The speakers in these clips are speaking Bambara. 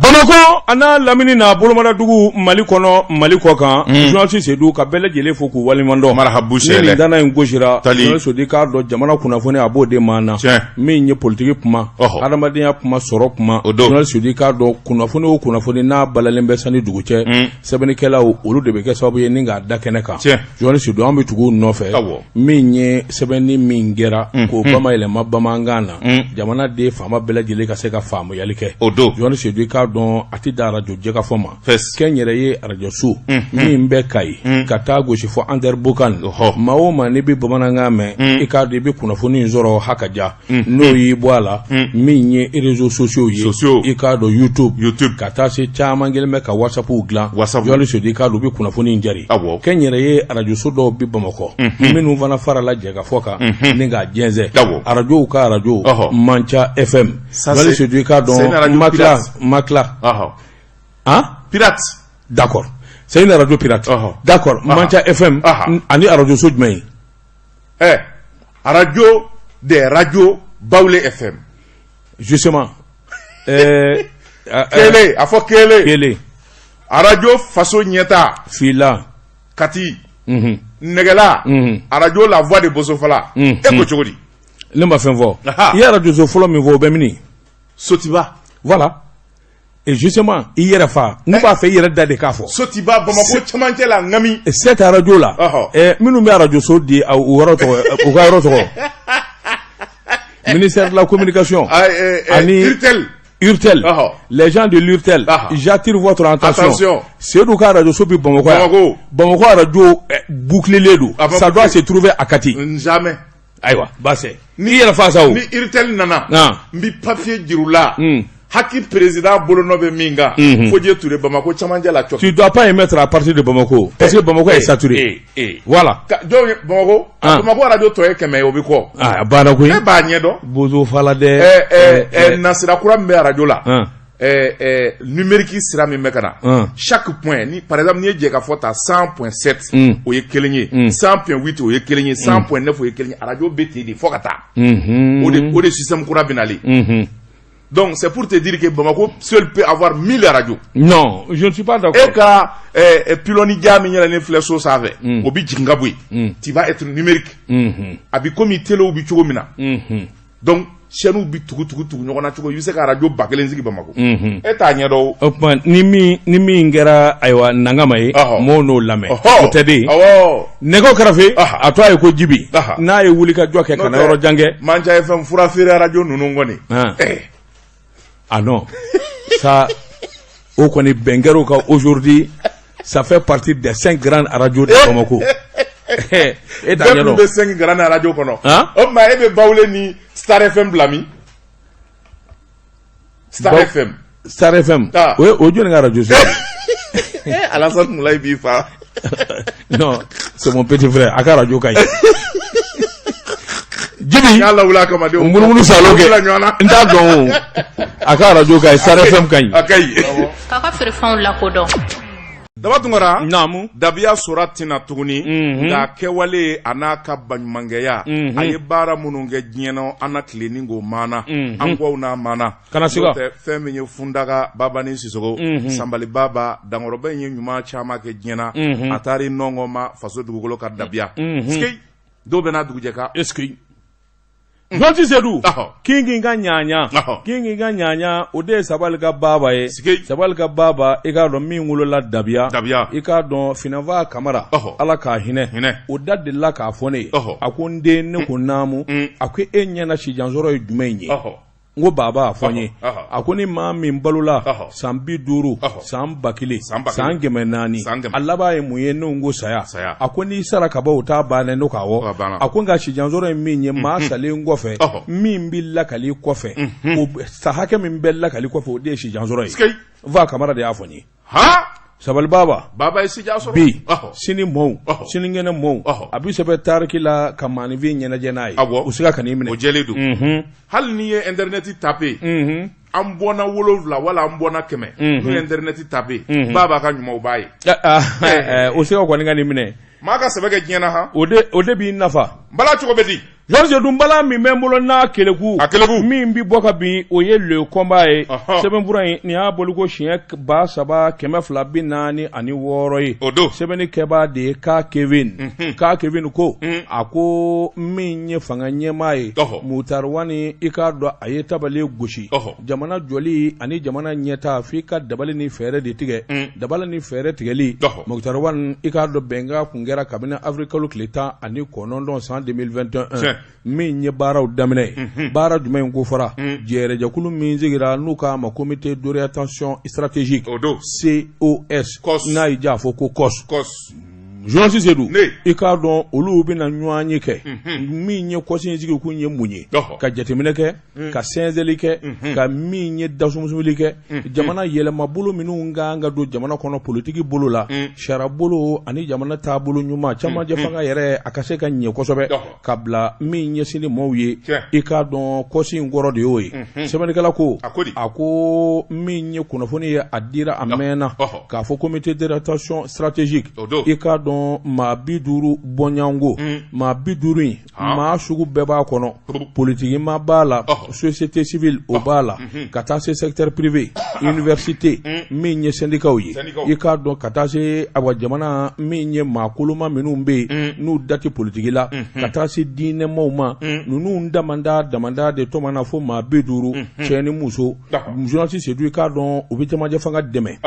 Bamako ana lamini na bolomada dugu Mali kɔnɔ Mali kɔ kan journaliste Seydou ka bɛɛ lajɛlen fo k'u waliɲumandɔn marhabu sele ni dana in gosira journaliste di k'a dɔn jamana kunnafoni a b'o de maana min ye politique kuma adamadenya kuma sɔrɔ kuma journaliste di k'a dɔn kunnafoni o kunnafoni n'a balalen bɛ sani dugu cɛ sɛbɛnnikɛlaw olu de bɛ kɛ sababu ye ni k'a da kɛnɛ kan journaliste an bɛ tugu nɔfɛ min ye sɛbɛnni min kɛra k'o bamayɛlɛma bamanankan na jamana de faama bɛɛ lajɛlen ka se ka faamuyali kɛ journaliste di k'a dɔn a ti da radio jɛka fɔ ma kɛn yɛrɛ ye radio so min bɛ Kayi ka taa gosi fɔ Ander Bokan maa o maa n'i bɛ bamanankan mɛn i k'a dɔn i bɛ kunnafoni in sɔrɔ hakaja n'o y'i bɔ a la min ye réseaux sociaux ye i k'a dɔn YouTube ka taa se caman kelen bɛ ka WhatsApp dilan journaliste i k'a dɔn i bɛ kunnafoni in jari kɛn yɛrɛ ye radio so dɔw bɛ Bamakɔ minnu fana fara la jɛka fɔ kan ni k'a jɛnsɛn radio ka radio Manca FM journaliste i k'a dɔn Makla pirate d'accord c'est une radio pirate d'accord Mancha FM ani radio so jumɛn radio des radios Baoulé FM justement Kele a fɔ Kele radio faso ɲɛta Fila Kati Negela radio la voix de Bosofala e ko cogo di ne ma fɛn fɔ i ye radio so fɔlɔ min fɔ o bɛ mini Sotiba voilà et justement i yɛrɛ fa n b'a fɛ i yɛrɛ da de k'a fɔ Sotiba Bamako cɛmancɛ la Ngami cette radio la minnu bɛ radio so di o yɔrɔ tɔgɔ u ka yɔrɔ tɔgɔ ministère de la communication ani Urtel les gens de l'Urtel j'attire votre attention Seydou ka radio so bi Bamako radio bouclé do ça doit se trouver à Kati jamais ayiwa base ni yɛrɛ fa sa o ni Urtel nana n bi papier jirula Haki président Bolono be minga Fodje Touré Bamako cɛmancɛ la coque. Tu dois pas y mettre à partir de Bamako parce que Bamako est saturé. Voilà. Bamako radio to ye kɛmɛ o bi kɔ. Ah bana ko. E b'a ɲɛ dɔn. Bozo fala de. Nasira kura min bɛ radio la. Numérique sira min bɛ ka na. Chaque point ni par exemple ni ye jɛ ka fɔ ta 100.7 o ye kelen ye 100.8 o ye kelen ye 100.9 o ye kelen ye radio bɛ ten de fɔ ka taa. O de système kura bɛ nalen. Donc c'est pour te dire que Bamako seul peut avoir 1000 radios. Non, je ne suis pas d'accord. Et quand Piloni Diami y'a les flèches au savait, obi Djingaboué, tu vas être numérique. Abi comme il télé obi chogomina. Donc chez nous bi tugu nous on a chogo you sais que radio bakelenzi Bamako. Et ta nyado. Ni mi ngera aywa nangamaye mo no lame. Otedi. Nego karafe atwa e ko jibi. Na e wuli ka jwa ke kana yoro jange. Mancha FM fura fere radio nunu ngoni. Ah non, ça, au connaît Bengero aujourd'hui, ça fait partie des 5 grandes radios de Bamako. Et d'ailleurs, des 5 grandes radios qu'on a. Oh, mais il Baoulé ni Star FM blami. Star FM. Star FM. Oui, aujourd'hui, on a radio. Alassane Moulay Bifa. Non, c'est mon petit frère. Aka radio Kaye. Jibi yalla wula kama de munu saloke nda don aka radio Kaye Star FM kan akay kaka ferefan la kodon daba tungara namu dabiya soratina tuguni nga kewale anaka banymangeya aye bara mununge jieno ana kliningo mana anko na mana kana siga femenye fundaga baba ni sisogo sambali baba dangorobe nyuma chama ke jiena atari nongoma faso dugukolo ka dabiya skey do bena dugujeka skey Jonti Seydou kingi nga nyanya ode sabal ka baba ye sabal ka baba e ka don min wolola dabiya e ka don Finava Kamara ala ka hinɛ o da de la ka fɔ ne a ko n den ne ko naamu a ko e ɲɛna si jansɔrɔ ye jumɛn ye n ko baba a fɔ n ye a ko ni maa min balola san 50 san 1000 san 400 a laban ye mun ye ne ko saya a ko n'i sara ka bɔ o t'a bannen no k'a wɔ a ko nka si jansɔrɔ ye min ye maa salen kɔfɛ min bɛ lakali kɔfɛ o sa hakɛ min bɛ lakali kɔfɛ o de ye si jansɔrɔ ye va Kamara de y'a fɔ n ye sabali baba ye si jansɔrɔ bi sini mɔw sinikɛnɛ mɔw a bi sɛbɛn tariki la ka maanifin ɲɛnajɛ n'a ye u se ka kan'i minɛ o jɛlen don hali n'i ye internet tape an bɔnna 7 wala an bɔnna 100 n'u ye internet tape baba ka ɲumanw b'a ye o se ka kɔni ka n'i minɛ maa ka sɛbɛ kɛ diɲɛ na o de b'i nafa bala cogo bɛ di George Dumbala mi membolo na keleku mi bi boka bi oye le combat e seben buran ni a bolugo chien ba saba keme fla bi nani ani woro yi seben keba de ka Kevin ko ako mi nye fanga nye mai mutarwani ikado ayeta bale goshi jamana joli ani jamana nyeta Afrika dabale ni fere de tige dabale ni fere tigeli mutarwan ikado benga kungera kabina Afrika lukleta ani konondo 2021 min nye baaraw damine baara jumen ko fara jere jakulu min zigira nuka ma comité d'orientation stratégique COS na ija foko COS Journaliste Sedou ika don olu bi na nwanyi ke min nye kosin zigi ku nye munye ka jatemine ke ka senzeli ke ka min nye dasumsumili ke jamana yelema bolo minu nga do jamana kono politiki bolo la shara bolo ani jamana ta bolo nyuma chama je fanga yere akase ka nye kosobe kabla min nye sini mowye ika don kosin ngoro de oyi semani kala ko ako min nye kunafoni adira amena ka fo comité d'orientation stratégique ika ma biduru bonyango ma biduru ma sugu beba kono politique ma bala société civile o bala kata se secteur privé université minye syndicat yi ika don kata se awa jamana minye makuluma minumbe nu dati politique la kata se dine moma nunu ndamanda de tomana fo ma biduru cheni muso journaliste Sedou ika don obitama jafanga deme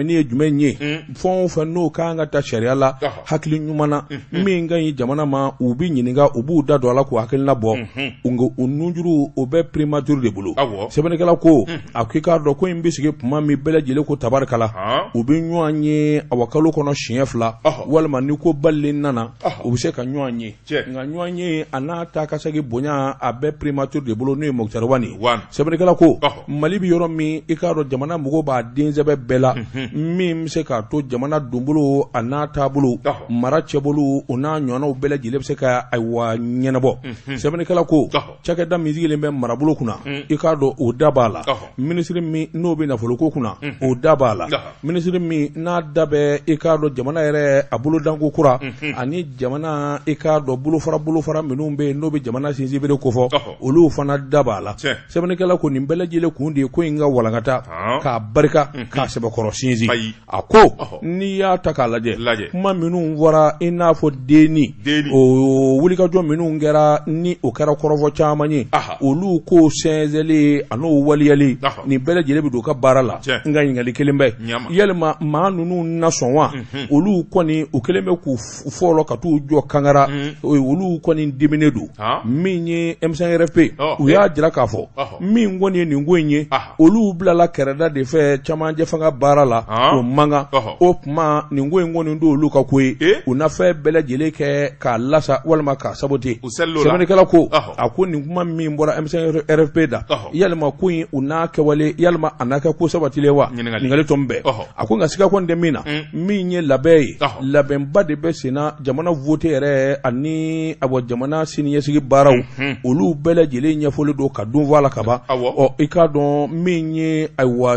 ni jumenye fon fa no kanga ta la hakili nyumana minga yi jamana ma ubi nyininga ubu da do ala ko hakili na bo ungo ununjuru obe primature de bulu sebene kala ko akika do ko imbisige puma mi bele jele ko tabarkala ubi nyuanye awakalo kono shiefla walma ni ko balle nana ubi se ka nyuanye nga nyuanye anata kasage bonya abe primature de bulu no moktarwani sebene kala ko malibi yoro mi ikaro jamana mugo ba dinzebe bela mi mse ka to jamana dumbulo anata bulu mara cebulu una nyona ubele jile se ka aywa nyenabo sebene kala ko chake da mizigi lembe marabulu kuna ikado o dabala ministry mi no be na foloko kuna o dabala ministry mi na dabe ikado jamana ere abulu dango kura ani jamana ikado bulu fara minumbe no be jamana sinzi bere ko fo olu fana dabala sebene kala ko nimbele jile kundi ko inga walangata ka barka ka sebe korosinzi ako ni ya takalaje minnu wara ina fo deni o wuli ka jɔ minnu kɛra ni o kɛra kɔrɔfɔ caman ye olu ko sɛnsɛli an'o waliyali ni bɛɛ lajɛlen bɛ don ka baara la n ka ɲininkali kelen bɛ yalima maa ninnu na sɔn wa olu kɔni o kelen bɛ k'u fɔlɔ ka t'u jɔ kangara olu kɔni dimine don min ye M5RFP u y'a jira k'a fɔ min kɔni ye nin ko in ye olu bilala kɛrɛda de fɛ camancɛ fanga baara la o manga o tuma nin ko in kɔni don olu ka ko ye u na fɛ bɛɛ lajɛlen kɛ k'a lasa walima k'a sabote sɛbɛnnikɛla ko a ko nin kuma min bɔra M5RFP da yalima ko in u n'a kɛwale yalima a n'a kɛ ko sabatilen wa ɲininkali tɔn bɛɛ a ko nka siga kɔni tɛ min na min ye labɛn ye labɛnba de bɛ senna jamana vote yɛrɛ ani awɔ jamana siniɲɛsigi baaraw olu bɛɛ lajɛlen ɲɛfɔli don ka dun fɔ a la ka ban i k'a dɔn min ye ayiwa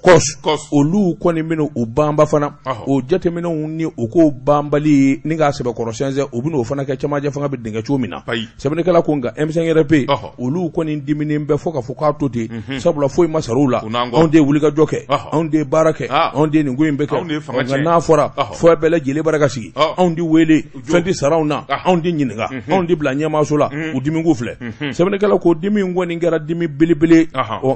kɔs olu kɔni bɛna u banba fana o jateminɛw ni u ko banbali ni k'a sɛbɛkɔrɔsɛnsɛn u bɛna o fana kɛ camancɛ fanga bɛ denkɛ cogo min na sɛbɛnnikɛla ko nka M5RFP olu kɔni diminen bɛ fɔ ka fɔ k'a to ten sabula foyi ma sara u la anw de ye wulikajɔ kɛ anw de ye baara kɛ anw de ye nin ko in bɛ kɛ nka n'a fɔra fɔ bɛɛ lajɛlen bara ka sigi anw de wele fɛn tɛ sara anw na anw de ɲininka anw de bila ɲɛmaaso la u dimiko filɛ sɛbɛnnikɛla ko dimi kɔni kɛra dimi belebele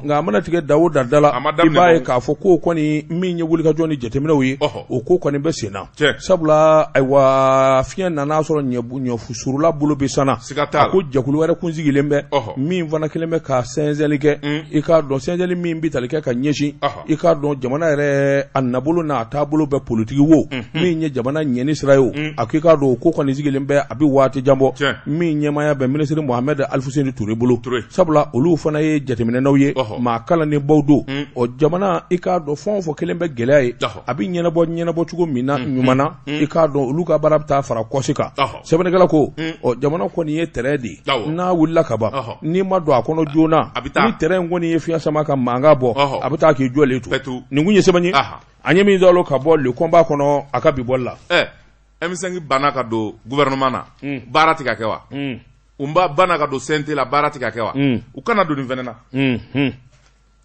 nka a mana tigɛ da o da la i b'a ye k'a fɔ ko kɔni min ye wulikajɔ ni jateminɛw ye o ko kɔni bɛ sen na sabula ayiwa fiɲɛ nana sɔrɔ ɲɔfusurula bolo bɛ sanna a ko jɛkulu wɛrɛ kun sigilen bɛ min fana kelen bɛ ka sɛnsɛnli kɛ i k'a dɔn sɛnsɛnli min bɛ tali kɛ ka ɲɛsin i k'a dɔn jamana yɛrɛ a nabolo n'a taabolo bɛ politiki wo min ye jamana ɲɛni sira ye o a ko i k'a dɔn o ko kɔni sigilen bɛ a bɛ waati jan bɔ min ɲɛmaya bɛ minisiri Mohamed Alfuseni Ture bolo sabula olu fana ye jateminɛnaw ye maa kalannenbaw don o jamana i k'a dɔn fɛn o fɛn kelen bɛ gɛlɛya ye a bɛ ɲɛnabɔ cogo min na ɲuman na i k'a dɔn olu ka baara bɛ taa fara kɔsi kan sɛbɛnnikɛla ko jamana kɔni ye terrain de n'a wulila ka ban n'i ma don a kɔnɔ joona ni terrain kɔni ye fiɲɛ sama ka mankan bɔ a bɛ taa k'i jɔlen to nin kun ye sɛbɛn ye a ɲɛ min dalo ka bɔ le combat kɔnɔ a ka bi bɔli la M5 banna ka don gouvernement na baara tɛ ka kɛ wa umba bana ka do sente la barati ka kewa u kana do ni venena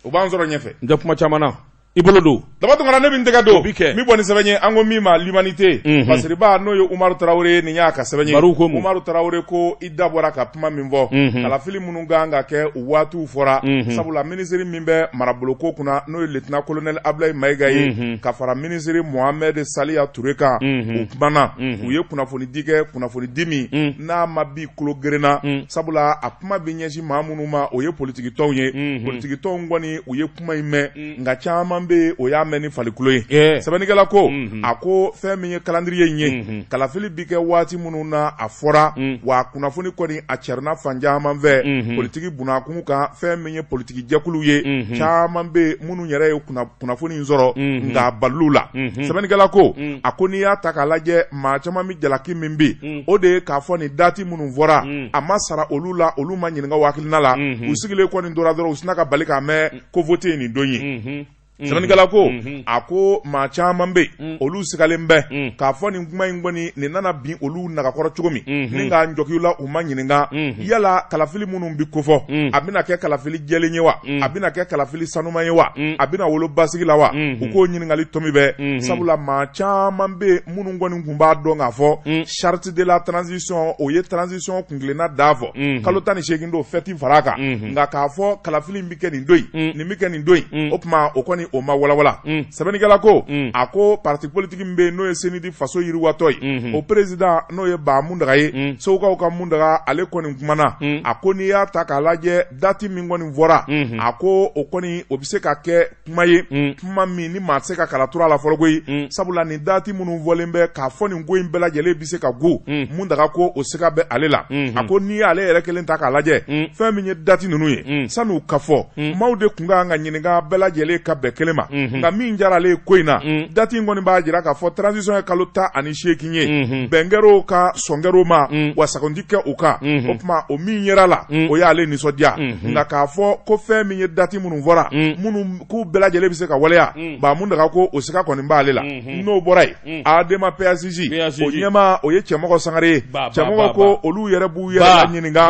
u ban zoro nyefe nda kuma chamana ibolodo daba to ngana ne bin tega do mi boni sebenye ango mima l'humanité parce que ba no yo Umaru Traoré ni nyaka sebenye Umaru Traoré ko idda bora ka puma minvo ala fili munu ganga ke watu fora sabula ministre mimbe maraboloko kuna no lieutenant colonel Ablaye Maiga yi ka fara ministre Mohamed Salia Toureka upmana uye kuna foni dige kuna foni dimi na mabi klogrena sabula apuma binyeji mamunu ma oye politique to ngoni uye kuma ime nga chama be o ya meni falikulo ye sabanigala ko ako fe min calendrier nye kala fili bike wati munu na afora wa kunafoni ko ni a cerna fanja manve politique buna kunka fe min politique jakulu ye chaman be munu nyere yo kunafoni nzoro nga balula sabanigala ko ako ni ya takalaje ma chama mi jalaki mimbi o de ka foni dati munu vora amasara olula oluma nyinga wakilina la usigile ko ni ndora doro usnaka balika me ko voter ni donyi sabanigala ko ako ma chama mbe olu sigalembe ka foni nguma ngoni ni nana bi olu naga koro chugomi ninga njokiyula umanyininga yala kalafili munu bi kofo abina ke kalafili jelenyewa abina ke kalafili sanumayewa abina wolo basigila wa uko nyiningali tomibe sabula ma chama mbe munu ngoni ngumba donga fo charte de la transition oye transition kunglena davo kalotani shegindo feti faraka nga ka fo kalafili mbike ni ndoi ni mbike ni ndoi opma okoni o ma wala sabanigala ko ako parti politique mbe no eseni di faso yiri watoy o president no ye ba mundaga ye so ka mundaga ale koni kumana ako ni ya takalaje dati mingoni vora ako okoni obise ka ke kumaye kuma mi ni matse ka kala tura la forgoyi sabula ni dati munu volembe ka foni ngoyi mbela jele bise ka go mundaga ko o seka be alela ako ni ale yere kelen takalaje fe mi ni dati nunu ye sanu kafo maude kunga nga nyiniga bela jele ka be kelema nga min jarale koina dati ngoni ba jira ka fo transition kalota ani shekinye bengero ka songero ma wasakondike oka opma o min yerala o ya ale ni sodia nga ka fo ko fe min dati munu vora munu ku bela jele bise ka waleya ba mun daga ko o sika koni ba alela no borai adema PSG o nyema o ye chemoko sangare chemoko ko olu yere bu yere nyininga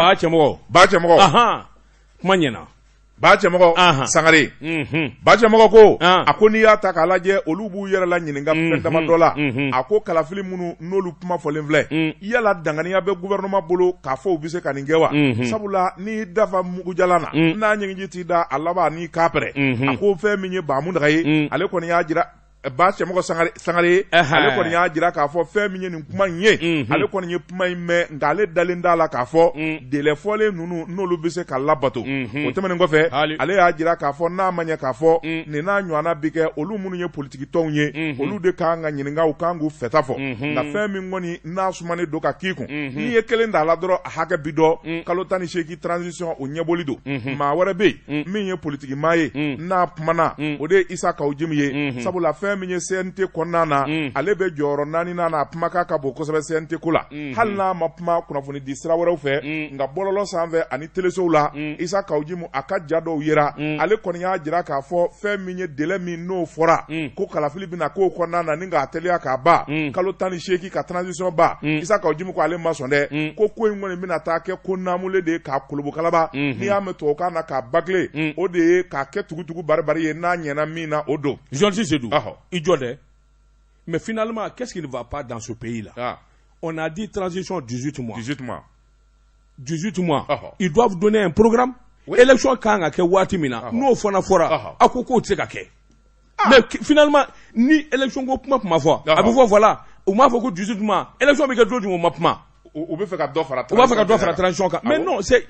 ba chemoko aha manyena bache moko sangare bache moko ko akoni ya takalaje olubu yere la nyininga pendama dola ako kalafili munu nolu kuma folenvle yala danganiya be gouvernement bolo ka fo bise kaningewa sabula ni dafa mugujalana na nyingi ti da alaba ni kapre ako fe minye ba mun daga ale koni ya jira bache moko sangare ale koni ya jira ka fo fe minye ni kuma nye ale koni ye kuma ime ngale dalinda la ka fo de le fole nunu nolu bise ka labato o temene ngofe ale ya jira ka fo na manya ka fo ni na nywana bike olu munu ye politique tonye olu de ka nga nyininga o kangu fetafo na fe mi ngoni na sumane do ka kiku ni ye kelenda la doro hage bido kalotani sheki transition o nyebolido ma wara be mi ye politique maye na pmana o de isa ka ojimiye sabula fe mi ye CNT konana ale be joro nani na pmaka ka boko sebe CNT kula halna mapma kuna funi disra wara fe nga bololo sanve ani teleso la isa ka ojimu aka jado yera ale koni ya jira ka fo fe mi ye dele mi no fora ko kala filipina ko konana ninga atelia ka ba kalotani sheki ka transition ba isa ka ojimu ko ale masonde ko ko ngone mina ta ke ko namule de ka kulubu kalaba ni ya meto ka na ka bagle o de ka ke tugutugu barbari ye na nyena mina odo Jean-Louis Sedou Ijode. Mais finalement, qu'est-ce qui ne va pas dans ce pays-là? On a dit transition 18 mois. 18 mois. Ils doivent donner un programme. Élection quand ke wati mina. No fona fora. Akoko tsekake. Mais finalement, ni élection go puma fo. Abuvo voilà. Ou ma foko 18 mois. Élection be ke do du mapma. Ou be fait ka do fara transition. Mais non, c'est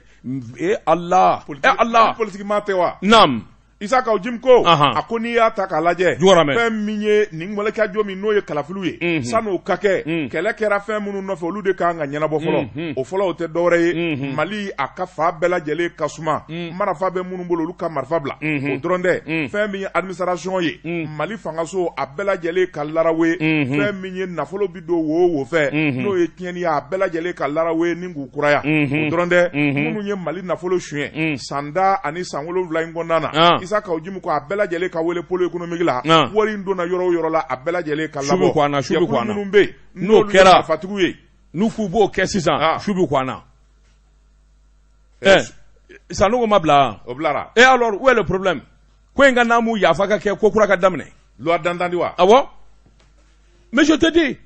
Allah. Allah. Politiquement tewa. Nam. Isaka ojimko akoni ya takalaje fem minye ningmole ka jomi no ye kalafilu ye sano kake kele kera fem munu no fe olude ka nga nyana bo folo o folo o te dore mali akafa bela jele kasuma marafa be munu bolo luka marfa bla o dronde fem minye administration ye mali fangaso abela jele kalarawe fem minye nafolo bido wo fe no ye tieni ya abela jele kalarawe ningu kuraya o dronde munu nye mali nafolo chuen sanda ani sanwolo vla ngondana isa ka ojimu ko abela jele ka wele polo economique la wori ndo na yoro la abela jele ka labo shubu kwana no kera fatugu ye nu fubo ke sisan shubu kwana Sanogo mabla. Oblara. Et alors, où est le problème? Quoi nganamu yafaka ke kokura ka damne? Loi d'Andandiwa. Ah bon? Mais je te dis.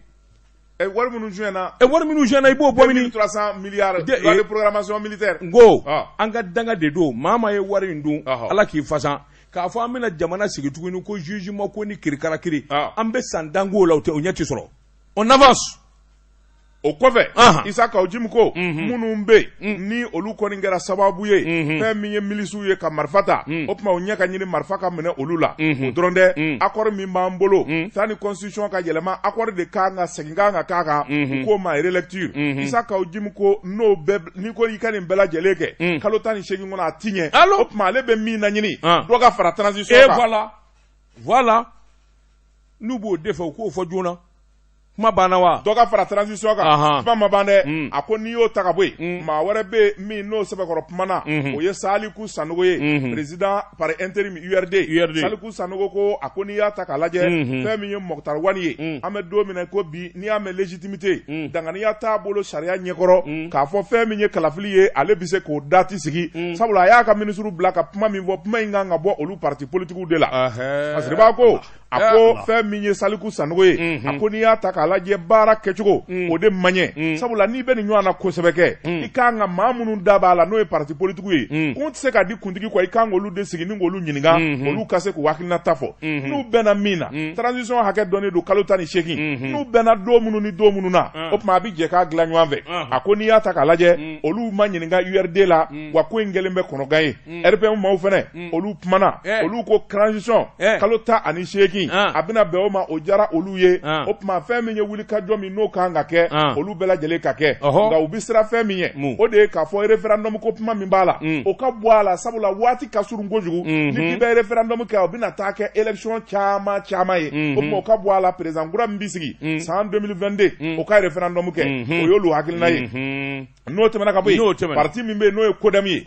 Et wari minu jena. Et wari minu jena ibo bo mini 300 milliards de programmation militaire. Go. Anga danga de do mama ye wari ndu ala ki fasa. Ka fo amena jamana sigi tugunu ko jugement ko ni kirikara kiri. Ambe sandango la o nyati soro. On avance. O kɔfɛ Isaka Ojimko minnu bɛ ni olu kɔni kɛra sababu ye fɛn min ye milisiw ye ka marifa ta o tuma u ɲɛ ka ɲini marifa ka minɛ olu la o dɔrɔn tɛ accord min b'an bolo sanni constitution ka yɛlɛma accord de kan ka segin kan ka k'a kan u k'o ma relecture Isaka Ojimko n'o bɛɛ n'i ko i ka nin bɛɛ lajɛlen kɛ kalo 18 kɔnɔ a ti ɲɛ o tuma ale bɛ min laɲini dɔ ka fara transition kan voilà n'u b'o de fɛ u k'o fɔ joona. Kuma banna wa dɔ ka fara transition kan kuma ma ban dɛ a ko n'i y'o ta ka bɔ yen maa wɛrɛ bɛ min n'o sɛbɛkɔrɔ kuma na o ye Saliku Sanogo ye président par intérim URD Saliku Sanogo ko a ko n'i y'a ta k'a lajɛ fɛn min ye Mokhtar Wani ye an bɛ don min na ko bi n'i y'a mɛn légitimité danganiya t'a bolo sariya ɲɛkɔrɔ k'a fɔ fɛn min ye kalafili ye ale bɛ se k'o dati sigi sabula a y'a ka ministre bila ka kuma min fɔ kuma in kan ka bɔ olu parti politiques de la parce que b'a ko a ko fɛn min ye Saliku Sanogo ye a ko n'i y'a ta k'a lajɛ baara kɛcogo o de man ɲɛ sabula n'i bɛ nin ɲɔgɔn na kosɛbɛ kɛ i kan ka maa minnu da b'a la n'o ye parti politiques ye kun tɛ se ka di kuntigi kɔ i kan k'olu de sigi ni k'olu ɲininka olu ka se k'u hakilinata fɔ n'u bɛnna min na transition hakɛ dɔnnen don kalo 18 n'u bɛnna don minnu ni don minnu na o tuma a bɛ jɛ k'a dilan ɲɔgɔn fɛ a ko n'i y'a ta k'a lajɛ olu ma ɲininka URD la wa ko in kɛlen bɛ kɔnɔgan ye RPM maaw fɛnɛ olu kumana olu ko transition kalo 18 a bɛna bɛn o ma o diyara olu ye o tuma fɛn min ye wuli ka jɔ min n'o kan ka kɛ olu bɛɛ lajɛlen ka kɛ nka u bɛ siran fɛn min ye o de ye k'a fɔ référendum ko kuma min b'a la o ka bɔ a la sabula waati ka surun kojugu ni k'i bɛ référendum kɛ o bɛna taa kɛ élection caman ye o tuma o ka bɔ a la président kura min bɛ sigi san 2022 o ka référendum kɛ o y'olu hakilina ye n'o tɛmɛna ka bɔ yen parti min bɛ yen n'o ye CODEM ye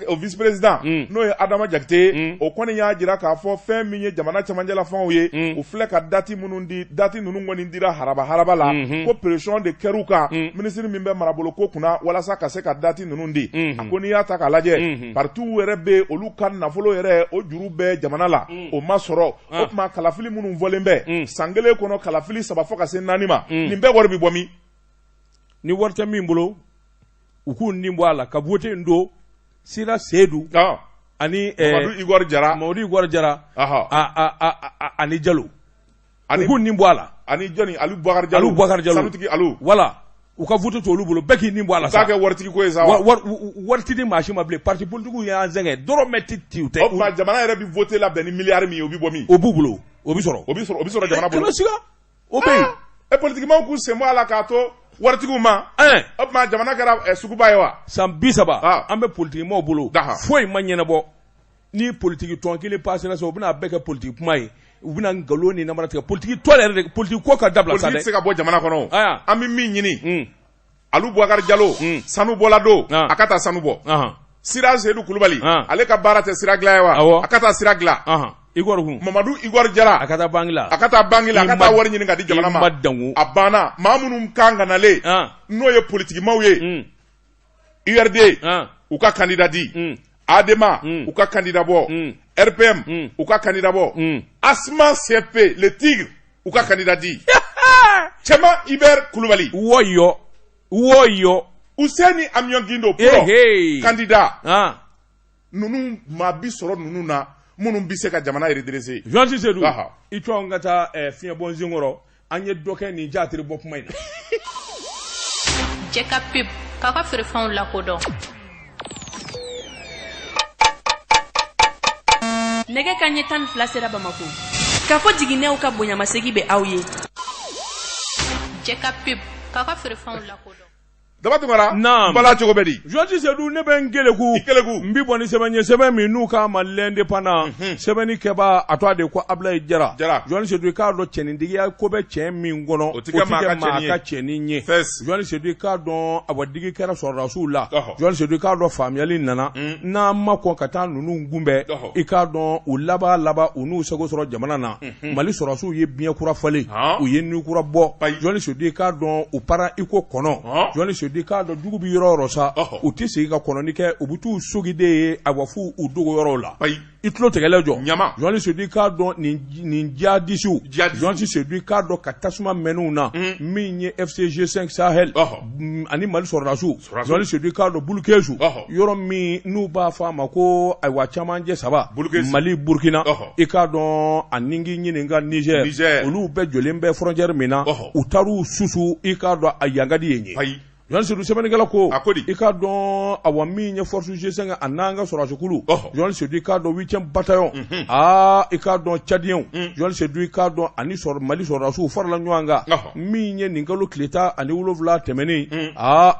o vice président n'o ye Adama Jakite ye o kɔni y'a jira k'a fɔ fɛn min ye jamana cɛmancɛla fɛnw ye u filɛ ka dati minnu di dati ninnu kɔni dira haraba la ko pression de kɛr'u kan ministre min bɛ marabolo ko kunna walasa ka se ka dati ninnu di a ko n'i y'a ta k'a lajɛ parti yɛrɛ bɛ olu ka nafolo yɛrɛ o juru bɛ jamana la o ma sɔrɔ o tuma kalafili minnu fɔlen bɛ san kelen kɔnɔ kalafili 3 fɔ ka se 4 ma nin bɛɛ wari bɛ bɔ min ni wari tɛ min bolo u k'u nin bɔ a la ka vote in don Sira Seydou ani Mamadu Igor Jara ani Jalo u k'u nin bɔ a la ani jɔni Alu Bakar Jalo sanutigi Alu voilà u ka vote to olu bolo bɛɛ k'i nin bɔ a la sa k'a kɛ waritigi ko ye sa wa waritigi maa si ma bilen parti politique y'an zɛngɛ dɔrɔmɛ ti u tɛ o tuma jamana yɛrɛ bɛ vote labɛn ni miliyari min ye o bɛ bɔ min o b'u bolo o bɛ sɔrɔ jamana bolo kana siga o bɛ yen politique maaw k'u sen bɔ a la k'a to waritigiw ma o tuma jamana kɛra suguba ye wa san 30 an bɛ politique maaw bolo foyi ma ɲɛnabɔ ni politique tɔn kelen passera sa u bɛna bɛɛ kɛ politique kuma ye u bɛna nkalon ni namara tigɛ politique tɔ yɛrɛ de politique ko ka dabila sa dɛ politique tɛ se ka bɔ jamana kɔnɔ an bɛ min ɲini Alu Bakar Jalo sanu bɔla don a ka taa sanu bɔ Sira Seydou Kulubali ale ka baara tɛ sira dilan ye wa a ka taa sira dilan Mamadu Igor Jara a ka taa banque la a ka taa wari ɲini ka di jamana ma a banna maa minnu kan ka nalen n'o ye politique maaw ye URD u ka candidat di Adema u ka candidat bɔ RPM u ka candidat bɔ Asma CP le Tigre u ka candidat di Cɛma Iber Kulubali Woyo Ousseini Amion Guindo pro candidat nunu maa bi sɔrɔ nunu na minnu bɛ se ka jamana redresser Jean Seydou i tɔ an ka taa fiɲɛ bɔ n senkɔrɔ an ye dɔ kɛ nin jaatiri bɔ kuma in na jɛ ka pep k'a ka feerefɛnw lakodɔn nɛgɛ kanɲɛ 12 sera Bamako k'a fɔ jiginɛw ka bonyamasegi bɛ aw ye jɛ ka pep k'a ka feerefɛnw lakodɔn Dabatumara bala cogo bɛ di Jean Seydou ne bɛ n keleku n bɛ bɔ ni sɛbɛn ye sɛbɛn min n'u ka Malien indépendant sɛbɛnni kɛba a tɔgɔ de ko Ablaye Jara Jean Seydou i k'a dɔn cɛnintigiya ko bɛ cɛ min kɔnɔ o tɛ kɛ maa ka cɛnin ye Jean Seydou i k'a dɔn abadigi kɛra sɔrɔdasiw la Jean Seydou i k'a dɔn faamuyali nana n'an ma kɔn ka taa ninnu gunbɛn i k'a dɔn u laban u n'u sago sɔrɔ jamana na Mali sɔrɔdasiw ye biɲɛ kura falen u ye ni kura bɔ Jean Seydou i k'a dɔn u para i ko kɔnɔ Jean Seydou di k'a dɔn jugu bi yɔrɔ sa u tɛ segin ka kɔnɔni kɛ u bɛ t'u sogiden ye a wa fu u dogo yɔrɔ la i tulo tigɛlɛ jɔ journaliste di k'a dɔn nin jihadisiw journaliste di k'a dɔn ka tasuma mɛnniw na min ye FCG5 Sahel ani Mali sɔrɔdasiw journaliste di k'a dɔn bulukesu yɔrɔ min n'u b'a fɔ a ma ko ayiwa camancɛ saba Mali Burkina i k'a dɔn a ningi ɲininka Niger olu bɛɛ jɔlen bɛ frontière min na u taar'u susu i k'a dɔn a yangadi ye journaliste du sɛbɛnnikɛla ko i k'a dɔn awa min ye force G5 a n'an ka sɔrɔdasikulu journaliste du i k'a dɔn 8e bataillon i k'a dɔn Tchadien journaliste du i k'a dɔn ani Mali sɔrɔdasiw farala ɲɔgɔn kan min ye nin kalo tile 17 tɛmɛnen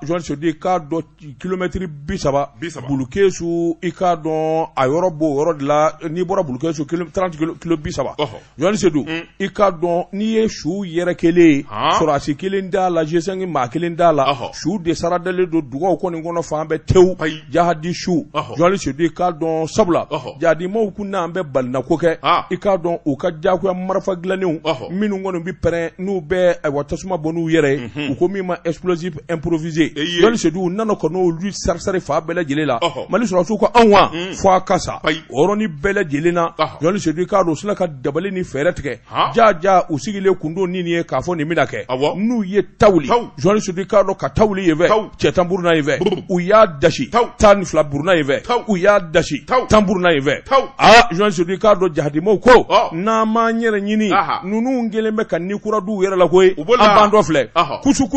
journaliste du i k'a dɔn kilomètre 30 Bulukesu i k'a dɔn a yɔrɔ b'o yɔrɔ de la n'i bɔra Bulukesu 30 kilo 30 journaliste du i k'a dɔn n'i ye su yɛrɛ kelen sɔrɔdasi kelen d'a la G5 maa kelen d'a la su de saradalen do dugaw kɔni kɔnɔ fan bɛɛ tewu jahadi su journaliste du i k'a dɔn sabula jahadimaw kun n'an bɛ balinako kɛ i k'a dɔn u ka jagoya marifa dilannenw minnu kɔni bi pɛrɛn n'u bɛ ayiwa tasuma bɔ n'u yɛrɛ ye u ko min ma explosif improvisé journaliste du nana ka n'olu sarisari fa bɛɛ lajɛlen la Mali sɔrɔdasiw ko anw wa fɔ a ka sa o yɔrɔnin bɛɛ lajɛlen na journaliste du i k'a dɔn u sina ka dabali ni fɛɛrɛ tigɛ jaja u sigilen kun don nin ye k'a fɔ nin bɛna kɛ n'u ye tawuli journaliste du i k'a dɔn ka tawuli ye fɛ cɛ tan buruna ye fɛ u y'a dasi 12 buruna ye fɛ u y'a dasi 10 buruna ye fɛ journaliste du i k'a dɔn jahadimaw ko n'an m'an yɛrɛ ɲini ninnu kelen bɛ ka ni kura d'u yɛrɛ la koyi an b'an dɔ filɛ kusu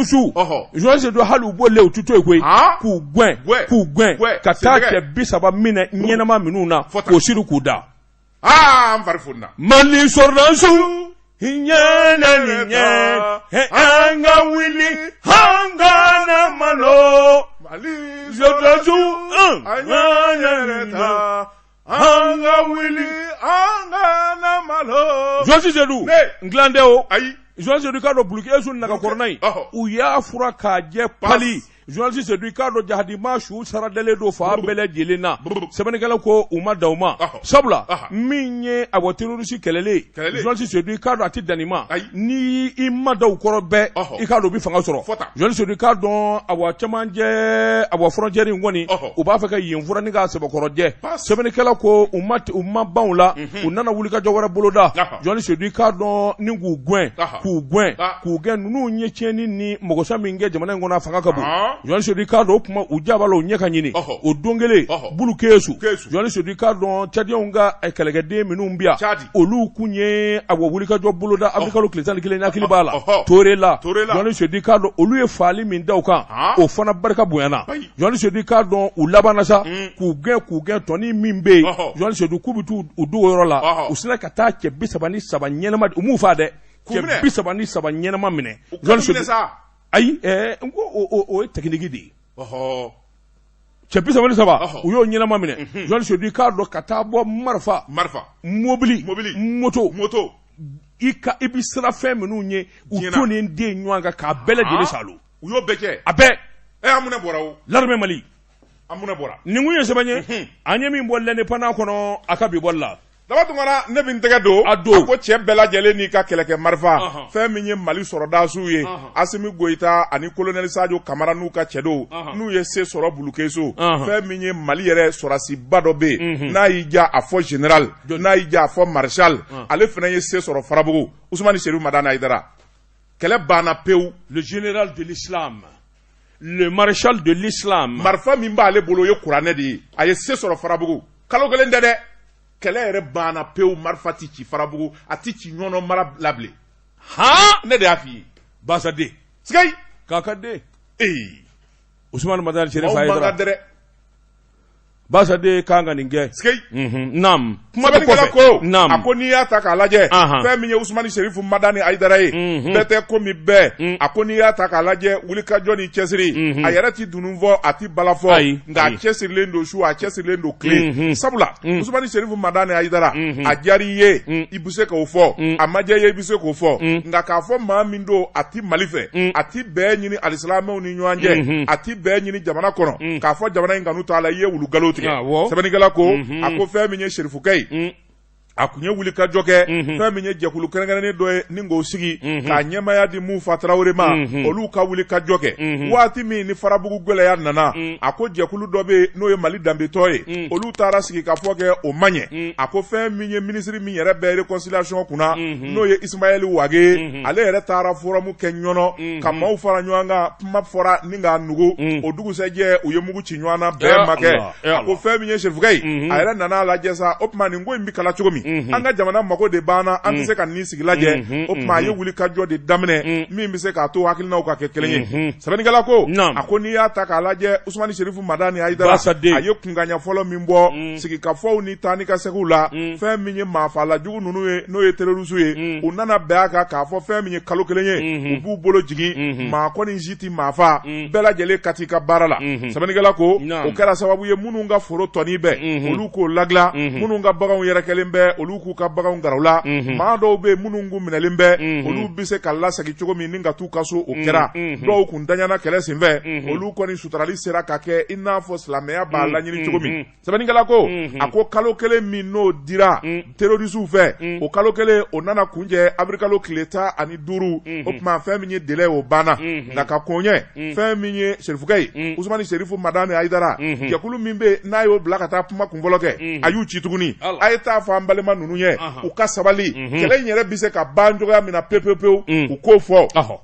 journaliste du hali u b'ole u tɛ to yen koyi k'u gɛn ka taa cɛ 30 minɛ ɲɛnama minnu na k'o siri k'u da an fari funna Mali sɔrɔdasiw anga wili hanga malo Mali sɔrɔdasiw anga wili hanga malo journaliste du nglande o journaliste du k'a dɔn Bulukesu naga kɔrɔna yi u y'a fura k'a jɛ pali journaliste du i k'a dɔn jahadima su saradalen do fa bɛɛ lajɛlen na sɛbɛnnikɛla ko u ma da u ma sabula min ye a bɔ terroriste kɛlɛlen journaliste du i k'a dɔn a tɛ danni ma ni i ma da u kɔrɔ bɛɛ i k'a dɔn u bɛ fanga sɔrɔ journaliste du i k'a dɔn a bɔ cɛmancɛ a bɔ frontière in kɔni u b'a fɛ ka yen fura ni k'a sɛbɛkɔrɔjɛ sɛbɛnnikɛla ko u ma ban u la u nana wulikajɔ wɛrɛ boloda journaliste du i k'a dɔn ni k'u gɛn ninnu ye tiɲɛni ni mɔgɔsa min kɛ jamana in kɔnɔ a fanga ka bon journaliste du k'a dɔn o kuma u jabala o ɲɛ ka ɲini o don kelen Bulukesu journaliste du k'a dɔn Tchadienw ka kɛlɛkɛden minnu bi yan olu kun ye a bɔ wulikajɔ boloda Afrikalo tile 11 hakili b'a la Toure la journaliste du k'a dɔn olu ye faali min da u kan o fana barika bonyana journaliste du k'a dɔn u labanna sa k'u gɛn tɔni min bɛ yen journaliste du k'u bɛ t'u dogo yɔrɔ la u sina ka taa cɛ 33 ɲɛnama u m'u fa dɛ cɛ 33 ɲɛnama minɛ journaliste ayi n ko o ye technique de ye cɛ 33 u y'o ɲɛnama minɛ journaliste du k'a dɔn ka taa bɔ marifa mobili moto i bi sira fɛn minnu ye u to nin den ɲɔgɔn kan k'a bɛɛ lajɛlen salo u y'o bɛɛ kɛ a bɛɛ an mun bɔra o l'armée Mali an mun bɔra nin kun ye sɛbɛn ye an ye min bɔ l'indépendance kɔnɔ a ka bi bɔli la daba tungana ne bɛ n tɛgɛ don a ko cɛ bɛɛ lajɛlen n'i ka kɛlɛkɛ marifa fɛn min ye Mali sɔrɔdasiw ye Asimi Goyita ani colonel Sadio Kamara n'u ka cɛdenw n'u ye se sɔrɔ Bulukesu fɛn min ye Mali yɛrɛ sɔrɔdasiba dɔ bɛ yen n'a y'i ja a fɔ général n'a y'i ja a fɔ marshal ale fana ye se sɔrɔ Farabugu Ousmane Serifu Madani Aidara kɛlɛ banna pewu le général de l'islam le maréchal de l'islam marifa min b'ale bolo o ye kuranɛ de ye a ye se sɔrɔ Farabugu kalo kelen tɛ dɛ kɛlɛ yɛrɛ banna pewu marifa ti ci Farabugu a ti ci ɲɔnɔ mara labilen ne de y'a f'i ye Basaden Sikayi Kakaden Ousmane Madani Serifu Aidara Basaden kan ka nin kɛ Sikayi naam kuma bɛ kɔfɛ naam a ko n'i y'a ta k'a lajɛ fɛn min ye Ousmane Serifu Madani Aidara ye bɛɛ tɛ ko min bɛɛ a ko n'i y'a ta k'a lajɛ wulikajɔ ni cɛsiri a yɛrɛ ti dunun fɔ a ti bala fɔ nka a cɛsirilen don su a cɛsirilen don tile sabula Ousmane Serifu Madani Aidara a diyara i ye i bɛ se k'o fɔ a ma diya i ye i bɛ se k'o fɔ nka k'a fɔ maa min don a ti Mali fɛ a ti bɛɛ ɲini alisilamɛw ni ɲɔgɔn cɛ a ti bɛɛ ɲini jamana kɔnɔ k'a fɔ jamana in kanu t'a la i ye wulu nkalon tigɛ sɛbɛnnikɛla ko a ko fɛn min ye serifukɛ ye a kun ye wuli ka jɔ kɛ fɛn min ye jɛkulu kɛrɛnkɛrɛnnen dɔ ye ni k'o sigi k'a ɲɛmaya di Mufa Tarawele ma olu ka wuli ka jɔ kɛ waati min ni Farabugu gɛlɛya nana a ko jɛkulu dɔ bɛ n'o ye Mali danbetɔ ye olu taara sigi ka fɔ kɛ o man ɲɛ a ko fɛn min ye minisiri min yɛrɛ bɛ réconciliation kunna n'o ye Ismaël Wage ale yɛrɛ taara forum kɛ ɲɔnɔ ka maaw fara ɲɔgɔn kan kuma fɔra ni k'a nugu o dugusɛjɛ u ye mugu ci ɲɔgɔn na bɛɛ ma kɛ a ko fɛn min ye Chérif Gaye a yɛrɛ nana lajɛ sa o tuma nin ko in bɛ kala cogo min an ka jamana mago de banna an tɛ se ka nin sigi lajɛ o tuma a ye wuli ka jɔ de daminɛ min bɛ se k'a to hakilinaw ka kɛ kelen ye sɛbɛnnikɛla ko a ko n'i y'a ta k'a lajɛ Usmani Sherifu Madani Ayidara a ye kunkanɲɛ fɔlɔ min bɔ sigikafɔw ni taa ni ka segiw la fɛn min ye maafalajugu ninnu ye n'o ye terroriste ye u nana bɛn a kan k'a fɔ fɛn min ye kalo kelen ye u b'u bolo jigin maa kɔni si ti maa fa bɛɛ lajɛlen ka t'i ka baara la sɛbɛnnikɛla ko o kɛra sababu ye minnu ka foro tɔni bɛɛ olu k'o lagila minnu ka baganw yɛrɛ kɛlen bɛɛ olu k'u ka baganw garaw la maa dɔw bɛ minnu kun minɛlen bɛɛ olu bɛ se ka lasegin cogo min ni ka t'u ka so o kɛra dɔw kun daɲana kɛlɛ senfɛ olu kɔni suturali sera ka kɛ i n'a fɔ silamɛya b'a laɲini cogo min sɛbɛnnikɛla ko a ko kalo kelen min n'o dira terrorisiw fɛ o kalo kelen o nana kunjɛ abirikalo tile 15 o tuma fɛn min ye délai o banna nka ka koɲɛ fɛn min ye Chérif Gaye Usmani Sherifu Madani Ayidara jɛkulu min bɛ n'a y'o bila ka taa kuma kunfɔlɔ kɛ a y'u ci tuguni a ye taa fɔ an balima ninnu ye u ka sabali kɛlɛ in yɛrɛ bɛ se ka ban cogoya min na pewu u k'o fɔ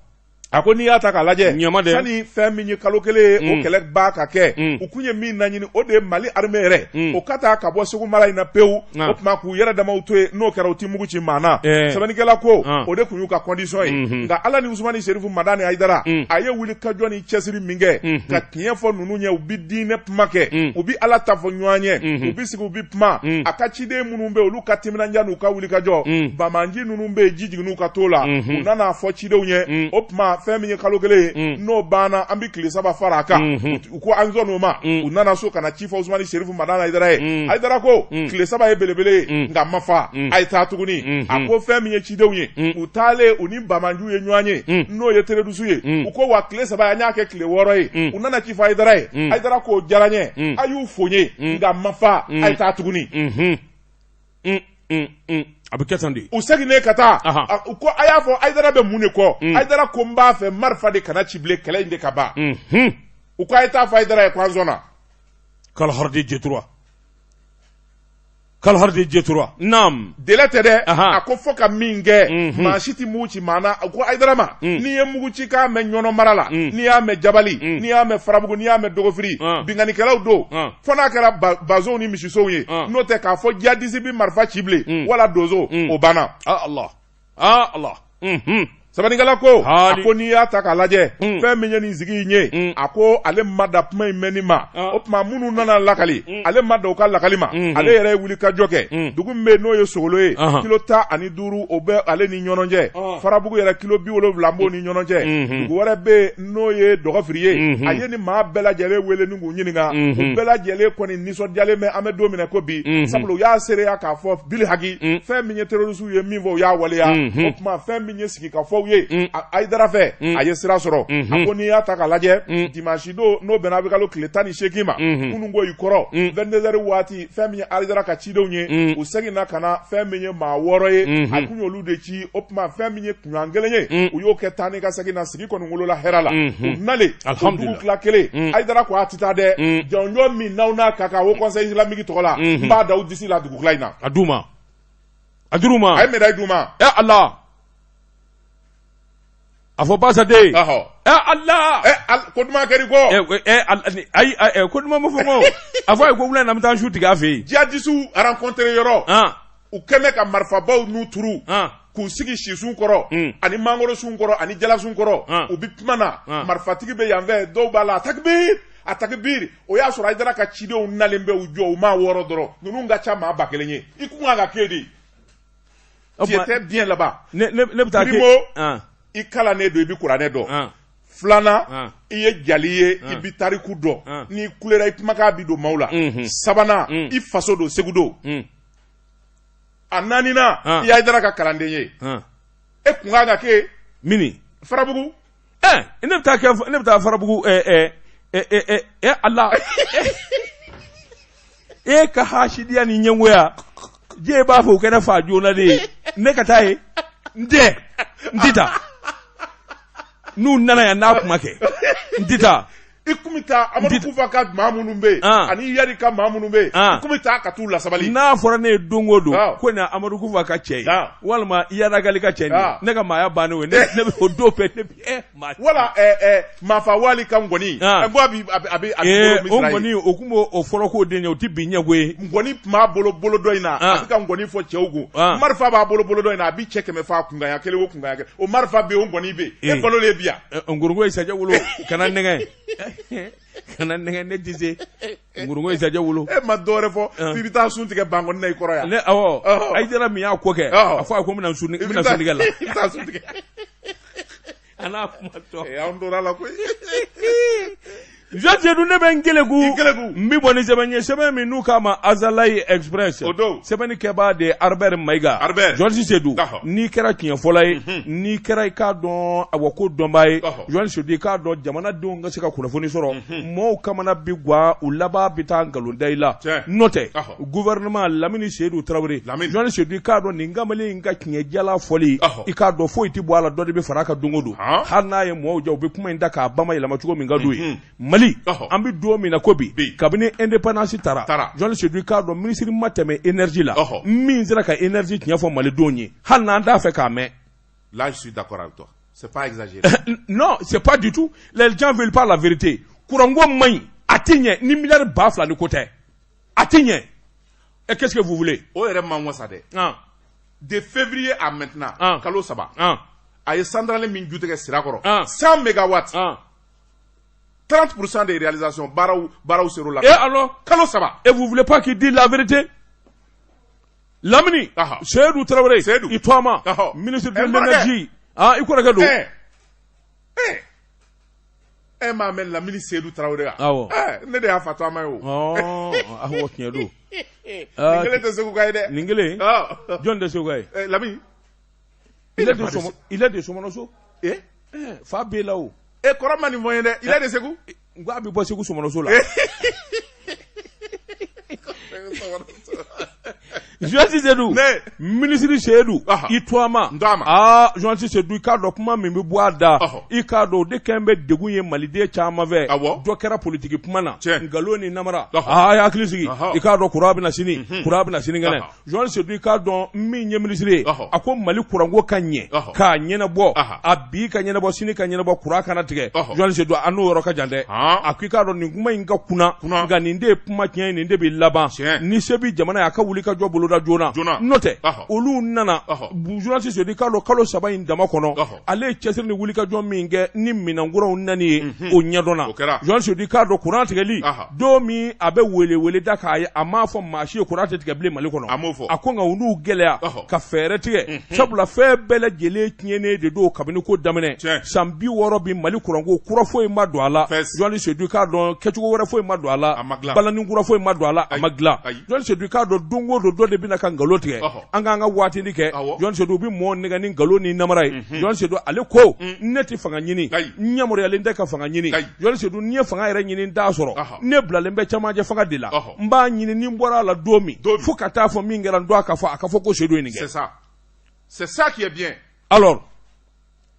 a ko n'i y'a ta k'a lajɛ sani fɛn min ye kalo kelen ye o kɛlɛ ba ka kɛ u kun ye min laɲini o de ye Mali armée yɛrɛ o ka taa ka bɔ Segu mara in na pewu o tuma k'u yɛrɛ damaw to yen n'o kɛra u ti mugu ci maa na sɛbɛnnikɛla ko o de kun y'u ka condition ye nka Ala ni Usmani Sherifu Madani Ayidara a ye wuli ka jɔ ni cɛsiri min kɛ ka tiɲɛ fɔ ninnu ɲɛ u bi diinɛ kuma kɛ u bi Ala ta fɔ ɲɔgɔn ye u bi sigi u bi kuma a ka ciden minnu bɛ olu ka timinanja n'u ka wuli ka jɔ bamanji ninnu bɛ ji jigin n'u ka to la u nana fɔ cidenw ye o tuma fɛn min ye kalo kelen n'o banna an bɛ tile 3 fara a kan u ko an zɔn o ma u nana so ka na ci fɔ Usmani Sherifu Madani Ayidara ye Ayidara ko tile 3 ye belebele ye nka ma fa a ye taa tuguni a ko fɛn min ye cidenw ye u taalen u ni bamanju ye ɲɔgɔn ye n'o ye terroriste ye u ko wa tile 3 an y'a kɛ tile 6 ye u nana ci fɔ Ayidara ye Ayidara ko diyara n ye a y'u fo n ye nka ma fa a ye taa tuguni a bɛ kɛ tan de u seginnen ka taa u ko a y'a fɔ Ayidara bɛ mun de kɔ Ayidara ko n b'a fɛ marifa de kana ci bilen kɛlɛ in de ka ban u ko a ye taa fɔ Ayidara ye ko an sɔnna kalahari J3 kalahari J3 naam délai tɛ dɛ a ko fɔ ka min kɛ maa si ti mugu ci maa na u ko Ayidara ma n'i ye mugu ci k'a mɛn ɲɔnɔ mara la n'i y'a mɛn Jabali n'i y'a mɛn Farabugu n'i y'a mɛn Dogofiri binganikɛlaw don fɔ n'a kɛra bazow ni misisow ye n'o tɛ k'a fɔ jihadisi bi marifa ci bilen wala dozo o banna Allah sɛbɛnnikɛla ko a ko n'i y'a ta k'a lajɛ fɛn min ye nin sigi in ye a ko ale ma da kuma in mɛnni ma o tuma minnu nana lakali ale ma da u ka lakali ma ale yɛrɛ ye wuli ka jɔ kɛ dugu min bɛ n'o ye Sogolo ye kilo 15 o bɛ ale ni ɲɔnɔ cɛ Farabugu yɛrɛ kilo 70 b'o ni ɲɔnɔ cɛ dugu wɛrɛ bɛ n'o ye Dɔgɔfiri ye a ye ni maa bɛɛ lajɛlen wele ni k'u ɲininka u bɛɛ lajɛlen kɔni nisɔndiyalen bɛ an bɛ don min na ko bi sabula u y'a seereya k'a fɔ bili haki fɛn min ye terroriste ye min fɔ u y'a waleya o tuma fɛn min ye sigi ka fɔ ye Ayidara fɛ a ye sira sɔrɔ a ko n'i y'a ta k'a lajɛ dimanche don n'o bɛnna a bɛ kalo tile 18 ma minnu ko i kɔrɔ 22h waati fɛn min ye Ayidara ka cidenw ye u seginna ka na fɛn min ye maa 6 ye a kun y'olu de ci o tuma fɛn min ye kunɲɔgɔn kelen ye u y'o kɛ taa ni ka segin na sigi kɔni wolola hɛrɛ la u nalen o dugu tila kelen Ayidara ko a ti taa dɛ jɔnjɔn min n'aw n'a ka kan o conseil islamique tɔgɔ la n b'a da u disi la dugu tila in na a d'u ma a dir'u ma a ye médaille d'u ma Allah a fɔ Basaden Allah ko duman kɛri kɔ ayi ko duman ma fɔ ko a fɔ a ye ko wula in na n bɛ taa su tigɛ a fɛ yen jihadisiw rencontré yɔrɔ u kɛmɛ ka marifabaw n'u turu k'u sigi sisun kɔrɔ ani mangorosun kɔrɔ ani jalasun kɔrɔ u bi kuma na marifatigi bɛ yan fɛ dɔw b'a la a takbir o y'a sɔrɔ Ayidara ka cidenw nalen bɛ u jɔ u maa 6 dɔrɔn ninnu ka ca maa 1000 ye i kun kan ka kɛ de tu étais bien là-bas ne bɛ taa kɛ i kalannen don i bi kuranɛ dɔn filanan i ye jali ye i bi tariku dɔn n'i kulera i kumakan bi don maaw la sabanan i faso don Segu don a naaninan i y'a Ayidara ka kalanden ye e kun kan ka kɛ mini Farabugu ne bɛ taa Farabugu Allah e ka hasidiya ni ɲɛngoya je b'a fɔ o kɛra fa joona de ye ne ka taa ye n tɛ n ti taa n'u nana yan n'a kuma kɛ n ti taa i kumi taa Amadu Kufa ka maa minnu bɛ yen ani Yadi ka maa minnu bɛ yen i kumi taa ka t'u lasabali n'a fɔra ne ye don o don ko nin Amadu Kufa ka cɛ ye walima Yadagali ka cɛ ye ne ka maaya bannen o ye ne bɛ o don bɛɛ ne bɛ wala Maafa Wali ka ngɔni n ko a bɛ o ngɔni o kun b'o fɔlɔ k'o den ye o ti bi ɲɛ koyi ngɔni tun b'a bolo dɔ in na a bɛ ka ngɔni fɔ cɛw kun marifa b'a bolo dɔ in na a bɛ cɛ 100 fa kunkan ɲɛ kelen o kunkan ɲɛ kelen o marifa bɛ yen o ngɔni bɛ yen e balolen bi yan ngorongoro ye sajɛ wolo kana nɛgɛ kana nɛgɛ ne ti se ngorongoro ye sajɛ wolo e ma dɔwɛrɛ fɔ k'i bɛ taa sun tigɛ bankɔni na i kɔrɔ yan ne awɔ Ayidara min y'a ko kɛ a fɔ a ko n bɛna sun tigɛ la i bɛ taa sun tigɛ a n'a kuma tɔ an tora la koyi Jedu ne bɛ n Keleku n bɛ bɔ ni sɛbɛn ye sɛbɛn min n'u k'a ma Azalayi Express o don sɛbɛnnikɛbaa de Albert Mayiga Georges Seydou n'i kɛra tiɲɛ fɔlɔ ye n'i kɛra i k'a dɔn awɔ ko dɔnbaa ye Georges Seydou i k'a dɔn jamanadenw ka se ka kunnafoni sɔrɔ mɔɔw kamana bi guwa u laban bɛ taa nkalon da i la n'o tɛ gouvernement Lamini Seydou Traoré Georges Seydou i k'a dɔn nin kamalen in ka tiɲɛ jala fɔli i k'a dɔn foyi tɛ bɔ a la dɔ de bɛ fara a kan don o don hali n'a ye mɔɔw ja u bɛ kuma in da k'a bamayɛlɛma cogo min ka d'u ye an bɛ don min na ko bi kabini indépendance tara Georges Seydou k'a dɔn minisiri ma tɛmɛ énergie la min sera ka énergie tiɲɛ fɔ malidenw ye hali n'an t'a fɛ k'a mɛn. Là je suis d'accord avec toi c'est pas exagéré. Non c'est pas du tout les gens veulent pas la vérité kuranko man ɲi a tɛ ɲɛ ni miliyari 2000 ni ko tɛ a tɛ ɲɛ et qu'est-ce que vous voulez. o yɛrɛ man wasa dɛ de février à maintenant kalo 3 a ye centrale min ju tigɛ sira kɔrɔ 100 mégawatts 30% des réalisations Barao Sero la. Et alors Kalo Saba. Et vous voulez pas qu'il dise la vérité? Lamini, Seydou Traoré, Itouama, ministre de l'énergie. Ah, il connaît que ma mène la ministre Seydou Traoré. Ah ouais. Ne de a fait toi mayo. Oh, ah ouais, tiens d'où? Ningele de Segugaïde. Ningele? John de Segugaïde. L'ami. Il est de Somonoso. Fabé là-haut. Et comment mani moyen de il est de Ségou? Ngwa bi bo Ségou Somonoso là. Jean-Ti Seydou ministre Seydou Itouama Jean-Ti Seydou i k'a dɔn kuma min bɛ bɔ a da i k'a dɔn o de kɛn bɛ degun ye maliden caman fɛ dɔ kɛra politiki kuma na nkalon ni namara a y'a hakili sigi i k'a dɔn courant bɛna sini kɛnɛ Jean-Ti Seydou i k'a dɔn min ye ministre ye a ko Mali kuranko ka ɲɛ k'a ɲɛnabɔ a bi ka ɲɛnabɔ sini ka ɲɛnabɔ courant kana tigɛ Jean-Ti Seydou a n'o yɔrɔ ka jan dɛ a ko i k'a dɔn nin kuma in ka kunna nka nin de ye kuma tiɲɛ ye nin de bɛ laban ni se bɛ jamana ye a ka wuli ka jɔ bolo joona n'o tɛ olu nana Jean-Ti Seydou k'a dɔn kalo 3 in dama kɔnɔ ale ye cɛsiri ni wulikajɔ min kɛ ni minɛnkuraw nani ye o ɲɛdɔnna Jean-Ti Seydou k'a dɔn courant tigɛli don min a bɛ wele da k'a ye a m'a fɔ maa si ye courant tɛ tigɛ bilen Mali kɔnɔ a ko nka olu gɛlɛya ka fɛɛrɛ tigɛ sabula fɛn bɛɛ lajɛlen tiɲɛnen de don kabini ko daminɛ san 60 bi Mali kuranko kura foyi ma don a la Jean-Ti Seydou k'a dɔn kɛcogo wɛrɛ foyi ma don a la balani kura foyi ma don a la a ma dilan Jean-Ti Seydou k'a dɔn don o don dɔ de bɛna ka nkalon tigɛ an k'an ka waatini kɛ Jean-Ti Seydou bɛ mɔɔ nɛgɛ ni nkalon ni namara ye Jean-Ti Seydou ale ko ne tɛ fanga ɲini n yamaruyalen tɛ ka fanga ɲini Jean-Ti Seydou n'i ye fanga yɛrɛ ɲini n t'a sɔrɔ ne bilalen bɛ camancɛ fanga de la n b'a ɲini ni n bɔra a la don min fo ka taa fɔ min kɛra n don a ka fɔ ko Seydou ye nin kɛ. C'est ça qui est bien. Alors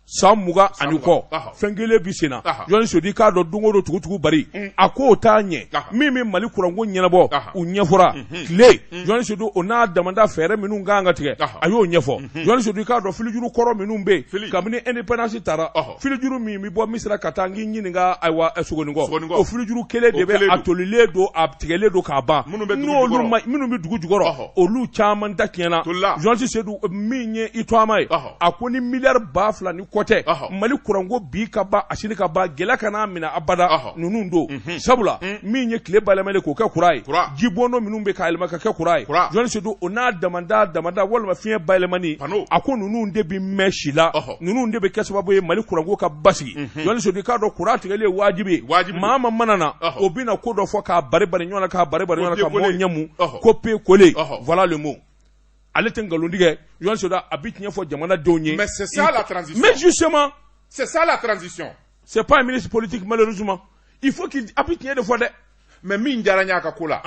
san 20 ani kɔ fɛn kelen bi sen na Jean-Ti Seydou k'a dɔn don o don tugutugu bari a ko o t'a ɲɛ min bɛ Mali kuranko ɲɛnabɔ u ɲɛfɔra tile Jean-Ti Seydou o n'a damanda fɛɛrɛ minnu kan ka tigɛ a y'o ɲɛfɔ Jean-Ti Seydou k'a dɔn filijuru kɔrɔ minnu bɛ yen kabini indépendance tara filijuru min bɛ bɔ Misira ka taa n k'i ɲininka ayiwa Sogonikɔ o filijuru kelen de bɛ a tolilen don a tigɛlen don k'a ban n'olu minnu bɛ dugu jukɔrɔ olu caman ta tiɲɛna Jean-Ti Seydou min ye Itouama ye a ko ni miliyari 2000 ni kɔ tɛ Mali kuranko bi ka ban a sini ka ban gɛlɛya kana minɛ abada ninnu don sabula min ye tile bayɛlɛmalen k'o kɛ courant ye jibɔndɔ minnu bɛ ka yɛlɛma ka kɛ courant ye Jean-Ti Seydou o n'a damanda walima fiɲɛ bayɛlɛmani a ko ninnu de bɛ mɛn si la ninnu de bɛ kɛ sababu ye Mali kuranko ka basigi Jean-Ti Seydou k'a dɔn courant tigɛli ye waajibi ye maa mana na o bɛna ko dɔ fɔ k'a bari ɲɔgɔn na ka mɔgɔw ɲɛmu ko pe kole voilà le mot ale tɛ nkalon tigɛ Jean-Ti Seydou a bɛ tiɲɛ fɔ jamanadenw ye. Mais c'est ça la transition. Mais justement c'est ça la transition. C'est pas un ministre politique malheureusement il faut qu'il a bɛ tiɲɛ de fɔ dɛ. Mais min diyara n ye a ka ko la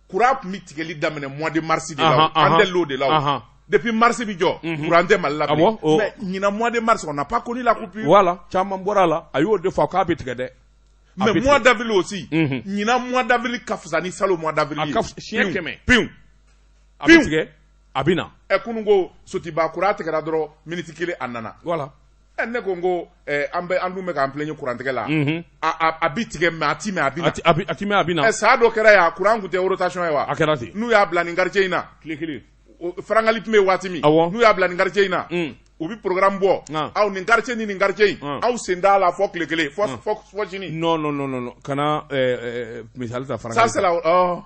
courant tun bɛ tigɛli daminɛ mois de mars de la an tɛ l'o de la depuis mars bi jɔ courant tɛ Mali la bilen mais ɲina mois de mars on n'a pas connu la coupure. Voilà caman bɔra la a y'o de fɔ k'a bɛ tigɛ dɛ. Mais mois d'avril aussi ɲina mois d'avril ka fisa ni salon mois d'avril ye. A ka siɲɛ 100 piw a bɛ tigɛ a bɛ na. Kunun ko sotiba courant tigɛra dɔrɔn minute kelen a nana. Voilà. Ne ko n ko an dun bɛ k'an plaignre courant tigɛ la a bi tigɛ mais a ti mɛn a bi na. A ti mɛn a bi na. Saa dɔ kɛra yan courant tun tɛ rotation ye wa. A kɛra ten. N'u y'a bila nin quartier in na tile kelen farangali tun bɛ waati min n'u y'a bila nin quartier in na u bi programme bɔ aw nin quartier ni nin quartier in aw sen da la fɔ tile kelen fɔ sini. Non kana misali ta farangali. Ça c'est la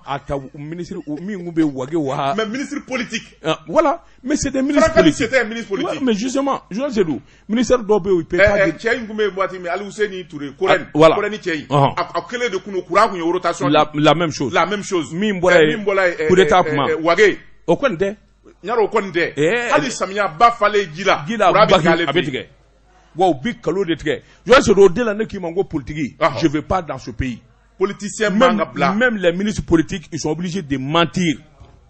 a ta ministre min bɛ wage wa. Mais ministre politique. Voilà mais c'est des ministres politiques. C'était un ministre politique. Mais justement Joël Sedou ministère dɔ bɛ yen il peut pas. Cɛ in tun bɛ waati min Ali Ousseini Touré Korɛni cɛ in a kelen de kun courant kun ye rotation. La même chose. min bɔra yen coup d'état kuma wage o kɔni tɛ. Nyaro kɔni tɛ hali samiya ba falen ji la a bɛ tigɛ wa u bi kalo de tigɛ Joël Sedou o de la ne k'i ma n ko politique je vais pas dans ce pays. Politicien man ka bila. Même les ministres politiques ils sont obligés de mentir.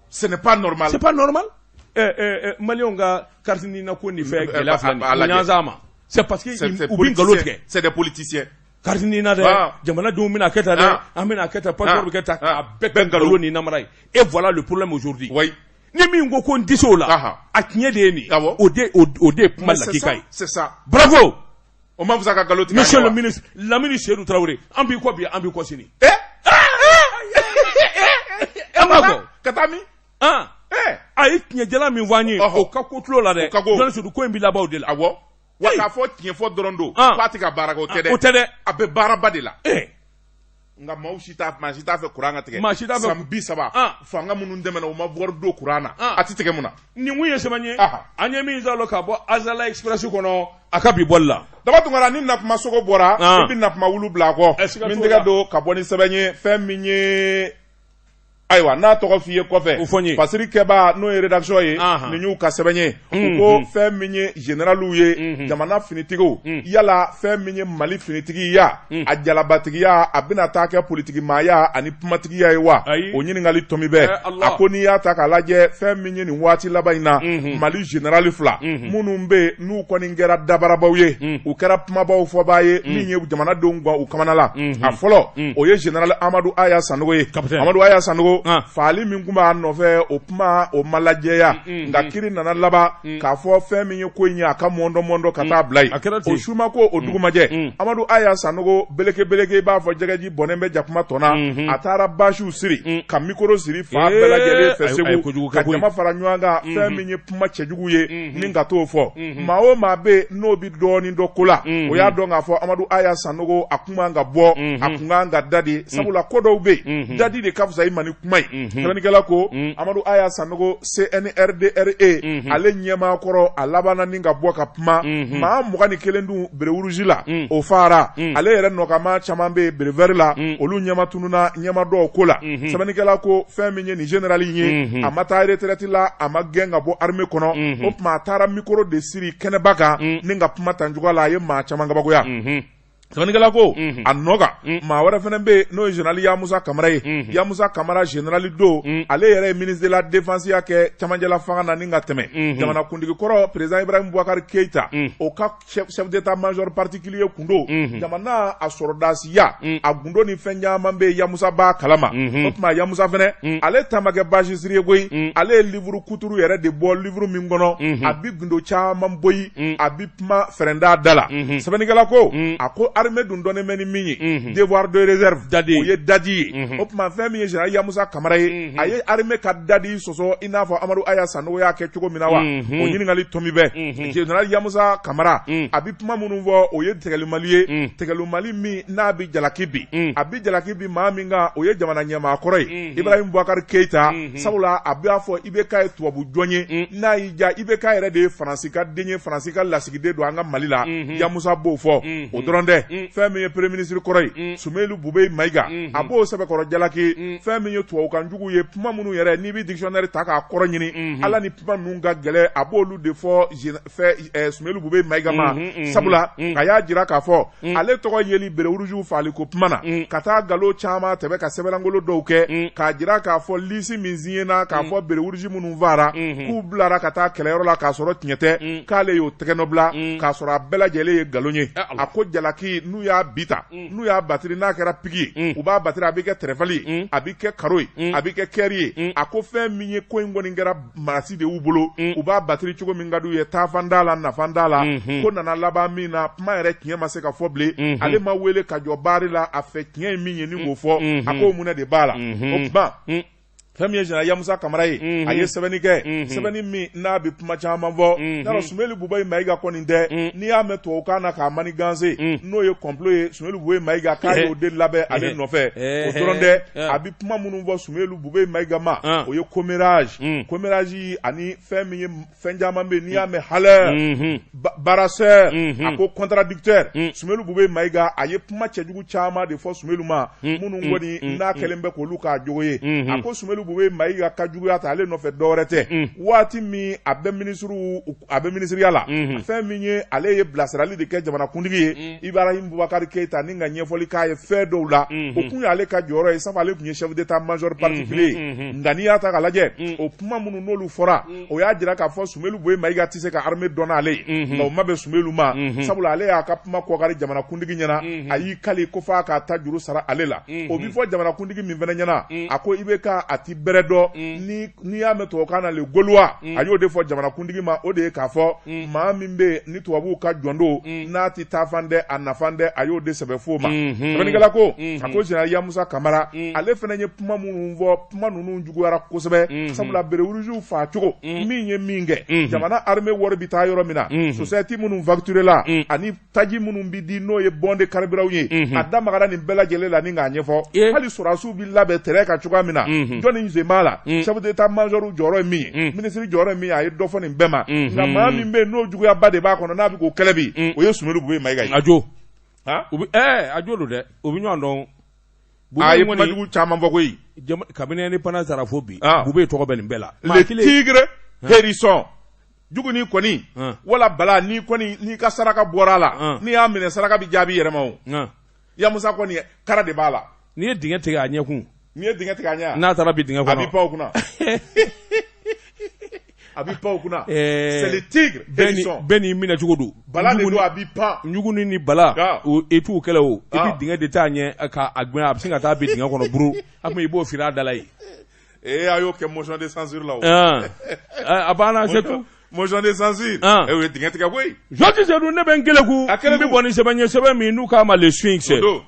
Ce n'est pas normal. C'est pas normal. Maliens ka carte ni na ko ni fɛ gɛlɛya filɛ nin ye ɲanzan ma. C'est parce que u bi nkalon tigɛ. C'est des politiciens. Carte ni na dɛ jamanadenw bɛna kɛ tan dɛ an bɛna kɛ tan passeport bɛ kɛ tan a bɛɛ nkalon ni namara ye. Et voilà le problème aujourd'hui. Ni min ko ko n tɛ se o la a tiɲɛ de ye nin o de ye kuma lakika ye. C'est ça. Bravo. O ma fisa ka nkalon tigɛ. Monsieur le ministre Lamini Seydou Traoré an b'i kɔ bi an b'i kɔ sini. An b'a kɔ. Ka taa min. A ye tiɲɛjala min fɔ an ye o ka ko tulo la dɛ. Joël Sedou ko in bɛ laban o de la. Awɔ. Wa k'a fɔ tiɲɛ fɔ dɔrɔn don k'a tɛ ka baara kɛ o tɛ dɛ. O tɛ dɛ. A bɛ baaraba de la. Nka maa si t'a fɛ courant ka tigɛ. San 30 fanga minnu dɛmɛna u ma wari don courant na a tɛ tigɛ mun na. Nin kun ye sɛbɛn ye an ye min sɔrɔ ka bɔ Azala Express kɔnɔ a ka bi bɔli la. Daba Tunkara ni Napuma Sogo bɔra i bɛ Napuma Wulu bila a kɔ min tɛgɛ don ka bɔ ni sɛbɛn ye fɛn min ye ayiwa n'a tɔgɔ f'i ye kɔfɛ Pasiri Kɛba n'o ye rédaction ye nin y'u ka sɛbɛn ye u ko fɛn min ye généraliw ye jamana finitigiw yala fɛn min ye Mali finitigiya a jalabatigiya a bɛna taa kɛ politikimaaya ani kumatigiya ye wa o ɲininkali tomi bɛ a ko n'i y'a ta k'a lajɛ fɛn min ye nin waati laban in na Mali général fila minnu bɛ n'u kɔni kɛra dabarabaw ye u kɛra kumabaw fɔbaa ye min ye jamanadenw gan u kamana la a fɔlɔ o ye général Amadou Aya Sanogo ye Amadou Aya Sanogo faali min kun b'a nɔfɛ o kuma o ma lajɛya nka kiri nana laban k'a fɔ fɛn min ye ko in ye a ka mɔndɔ ka taa bila yen o suma ko o dugumajɛ Amadou Aya Sanogo beleke i b'a fɔ jɛgɛji bɔnnen bɛ jakuma tɔnna a taara basiw siri ka mikoro siri fa bɛɛ lajɛlen fɛ segu ka jama fara ɲɔgɔn kan fɛn min ye kuma cɛjugu ye min ka t'o fɔ maa o maa bɛ n'o bi dɔɔnin dɔ ko la o y'a dɔn k'a fɔ Amadou Aya Sanogo a kun kan ka bɔ a kun kan ka dadi sabula ko dɔw bɛ yen dadi de ka fisa i ma ni kuma ye sɛbɛnnikɛla ko Amadou Aya Sanogo CNRDRE ale ɲɛmaa kɔrɔ a labanna ni ka bɔ ka kuma maa 21 dun berewuruji la o fara ale yɛrɛ nɔgɔma caman bɛ berevɛri la olu ɲɛma tununa ɲɛma dɔw ko la sɛbɛnnikɛla ko fɛn min ye nin général ye a ma taa retraite la a ma gɛn ka bɔ armée kɔnɔ o tuma a taara micro de siri kɛnɛba kan ni ka kuma tancogoya la a ye maa caman kabakoya sɛbɛnnikɛla ko a nɔga maa wɛrɛ fana bɛ yen n'o ye général Yamusa Kamara ye Yamusa Kamara général do ale yɛrɛ ye ministre de la défense ya kɛ cɛmancɛla fanga na ni ka tɛmɛ jamana kuntigi kɔrɔ président Ibrahim Boubacar Keita o ka chef d'état major particulier kundo jamana a sɔrɔdasiya a gundo ni fɛn caman bɛ Yamusa b'a kalama o tuma Yamusa fana ale ta ma kɛ basi siri ye koyi ale ye livre kuturu yɛrɛ de bɔ livre min kɔnɔ a bi gundo caman bɔ yen a bi kuma fɛrɛnda da la sɛbɛnnikɛla ko a ko armée dun dɔnnen bɛ ni min ye devoir de réserve o ye dadi ye o tuma fɛn min ye général Yamusa Kamara ye a ye armée ka dadi sɔsɔ i n'a fɔ Amadou Aya Sanogo y'a kɛ cogo min na wa o ɲininkali tomi bɛ général Yamusa Kamara a bi kuma minnu fɔ o ye tɛgɛlimali ye tɛgɛlimali min n'a bi jalaki bi a bi jalaki bi maa min kan o ye jamana ɲɛmaa kɔrɔ ye Ibrahim Boubacar Keita sabula a b'a fɔ IBK ye tubabu jɔn ye n'a y'i ja IBK yɛrɛ de ye Faransi ka den ye Faransi ka lasigiden don an ka Mali la Yamusa b'o fɔ o dɔrɔn tɛ Jalakɛ fɛn min ye premier ministre kɔrɔ ye Sumelu Bube Mayiga a b'o sɛbɛkɔrɔ Jalaki fɛn min ye tubabukanjugu ye kuma minnu yɛrɛ n'i bɛ dictionnaire ta k'a kɔrɔ ɲini ala ni kuma ninnu ka gɛlɛ a b'olu de fɔ Sumelu Bube Mayiga ma sabula a y'a jira k'a fɔ ale tɔgɔ yeli Berewuruju faliko kuma na ka taa galo caman tɛbɛ ka sɛbɛnlangolo dɔw kɛ k'a jira k'a fɔ lisi min ziyena k'a fɔ Berewuruju minnu fara k'u bilara ka taa kɛlɛyɔrɔ la k'a sɔrɔ tiɲɛ tɛ k'ale y'o tɛgɛnɔ bila k'a sɔrɔ a bɛɛ lajɛlen ye nkalon ye a ko Jalaki n'u y'a bita n'u y'a batiri n'a kɛra pigi ye u b'a batiri a bɛ kɛ tɛrɛfali a bɛ kɛ karo ye a bɛ kɛ kɛri ye a ko fɛn min ye ko in kɔni kɛra marasi de y'u bolo u b'a batiri cogo min ka d'u ye taafan t'a la nafan t'a la ko nana laban min na kuma yɛrɛ tiɲɛ ma se ka fɔ bilen ale ma wele ka jɔ baari la a fɛ tiɲɛ ye min ye ni k'o fɔ a ko mun de b'a la o tuma fɛn min ye Général Yamusa Kamara ye a ye sɛbɛnni kɛ sɛbɛnni min n'a bɛ kuma caman fɔ n'o Sumelu Bube Mayiga kɔni tɛ n'i y'a mɛn tubabukan na k'a maniganse n'o ye complot ye Sumelu Bube Mayiga k'a y'o de labɛn ale nɔfɛ o dɔrɔn tɛ a bɛ kuma minnu fɔ Sumelu Bube Mayiga ma o ye commérage ani fɛn min ye fɛn caman bɛ yen n'i y'a mɛn haleur baraseur a ko contradicteur Sumelu Bube Mayiga a ye kuma cɛjugu caman de fɔ Sumelu ma minnu kɔni n'a kɛlen bɛ k'olu k'a jogo ye a ko Sumelu Bube Mayiga ka juguya ta ale nɔfɛ dɔwɛrɛ tɛ waati min a bɛ ministriya la fɛn min ye ale ye bilasirali de kɛ jamanakuntigi ye Ibrahim Boubacar Keita ni ka ɲɛfɔli k'a ye fɛn dɔw la o kun y'ale ka jɔyɔrɔ ye sabu ale kun ye chef d'état major particulier ye nka n'i y'a ta k'a lajɛ o kuma minnu n'olu fɔra o y'a jira k'a fɔ Sumelu Bube Mayiga tɛ se ka armée dɔn n'ale ye nka o ma bɛn Sumelu ma sabula ale y'a ka kuma kɔkari jamanakuntigi ɲɛna a y'i kali ko f'a ka ta juru sara ale la o bi fɔ jamanakuntigi min fɛnɛ ɲɛna a ko i bɛ ka a ti bɛrɛ dɔ n'i y'a mɛn tubabukan na le Gaulois a y'o de fɔ jamanakuntigi ma o de ye k'a fɔ maa min bɛ ni tubabuw ka jɔndo n'a ti taafan dɛ a nafan dɛ a y'o de sɛbɛn f'o ma sɛbɛnnikɛla ko a ko Général Yamusa Kamara ale fana ye kuma minnu fɔ kuma ninnu juguyara kosɛbɛ sabula Berewuruju fa cogo min ye min kɛ jamana armée wari bɛ taa yɔrɔ min na société minnu facturé la ani taji minnu bɛ di n'o ye bon de carburant ye a da magara nin bɛɛ lajɛlen la ni k'a ɲɛfɔ hali sɔrɔdasiw bɛ labɛn terrain kan cogoya min na jɔnni nzema la chef d'état major jɔyɔrɔ ye min ye ministre jɔyɔrɔ ye min ye a ye dɔ fɔ nin bɛɛ ma nka maa min bɛ yen n'o juguyaba de b'a kɔnɔ n'a bɛ k'o kɛlɛ bi o ye Sumelu Bube Mayiga ye. ajo a jo don dɛ o bɛ ɲɔgɔn dɔn. a ye kumajugu caman fɔ koyi. kabini ni pana sara fo bi Bube tɔgɔ bɛ nin bɛɛ la. le tigre hérisson jugu ni kɔni wala bala n'i ka saraka bɔra a la n'i y'a minɛ saraka bɛ jaabi yɛrɛ ma o. Yamusa kɔni kara de b'a la. n'i ye dingɛ tigɛ a ɲɛkun. n'i ye dingɛ tigɛ a ɲɛ. n'a taara bi dingɛ kɔnɔ a b'i pan o kunna. a b'i pan o kunna. c'est le tigre hérisson. bɛɛ n'i minɛ cogo don. bala de don a b'i pan. ɲuguni ni bala e t'u kɛlɛ o i bɛ dingɛ de t'a ɲɛ k'a gbɛn a bɛ se ka taa bi dingɛ kɔnɔ buru a tuma i b'o fili a da la ye. a y'o kɛ motion de censure la o. a banna c'est tout. motion de censure. o ye dingɛ tigɛ koyi. Georges Seydou ne bɛ n keleku. n bɛ bɔ ni sɛbɛn ye sɛbɛn min n'u k'a ma le swing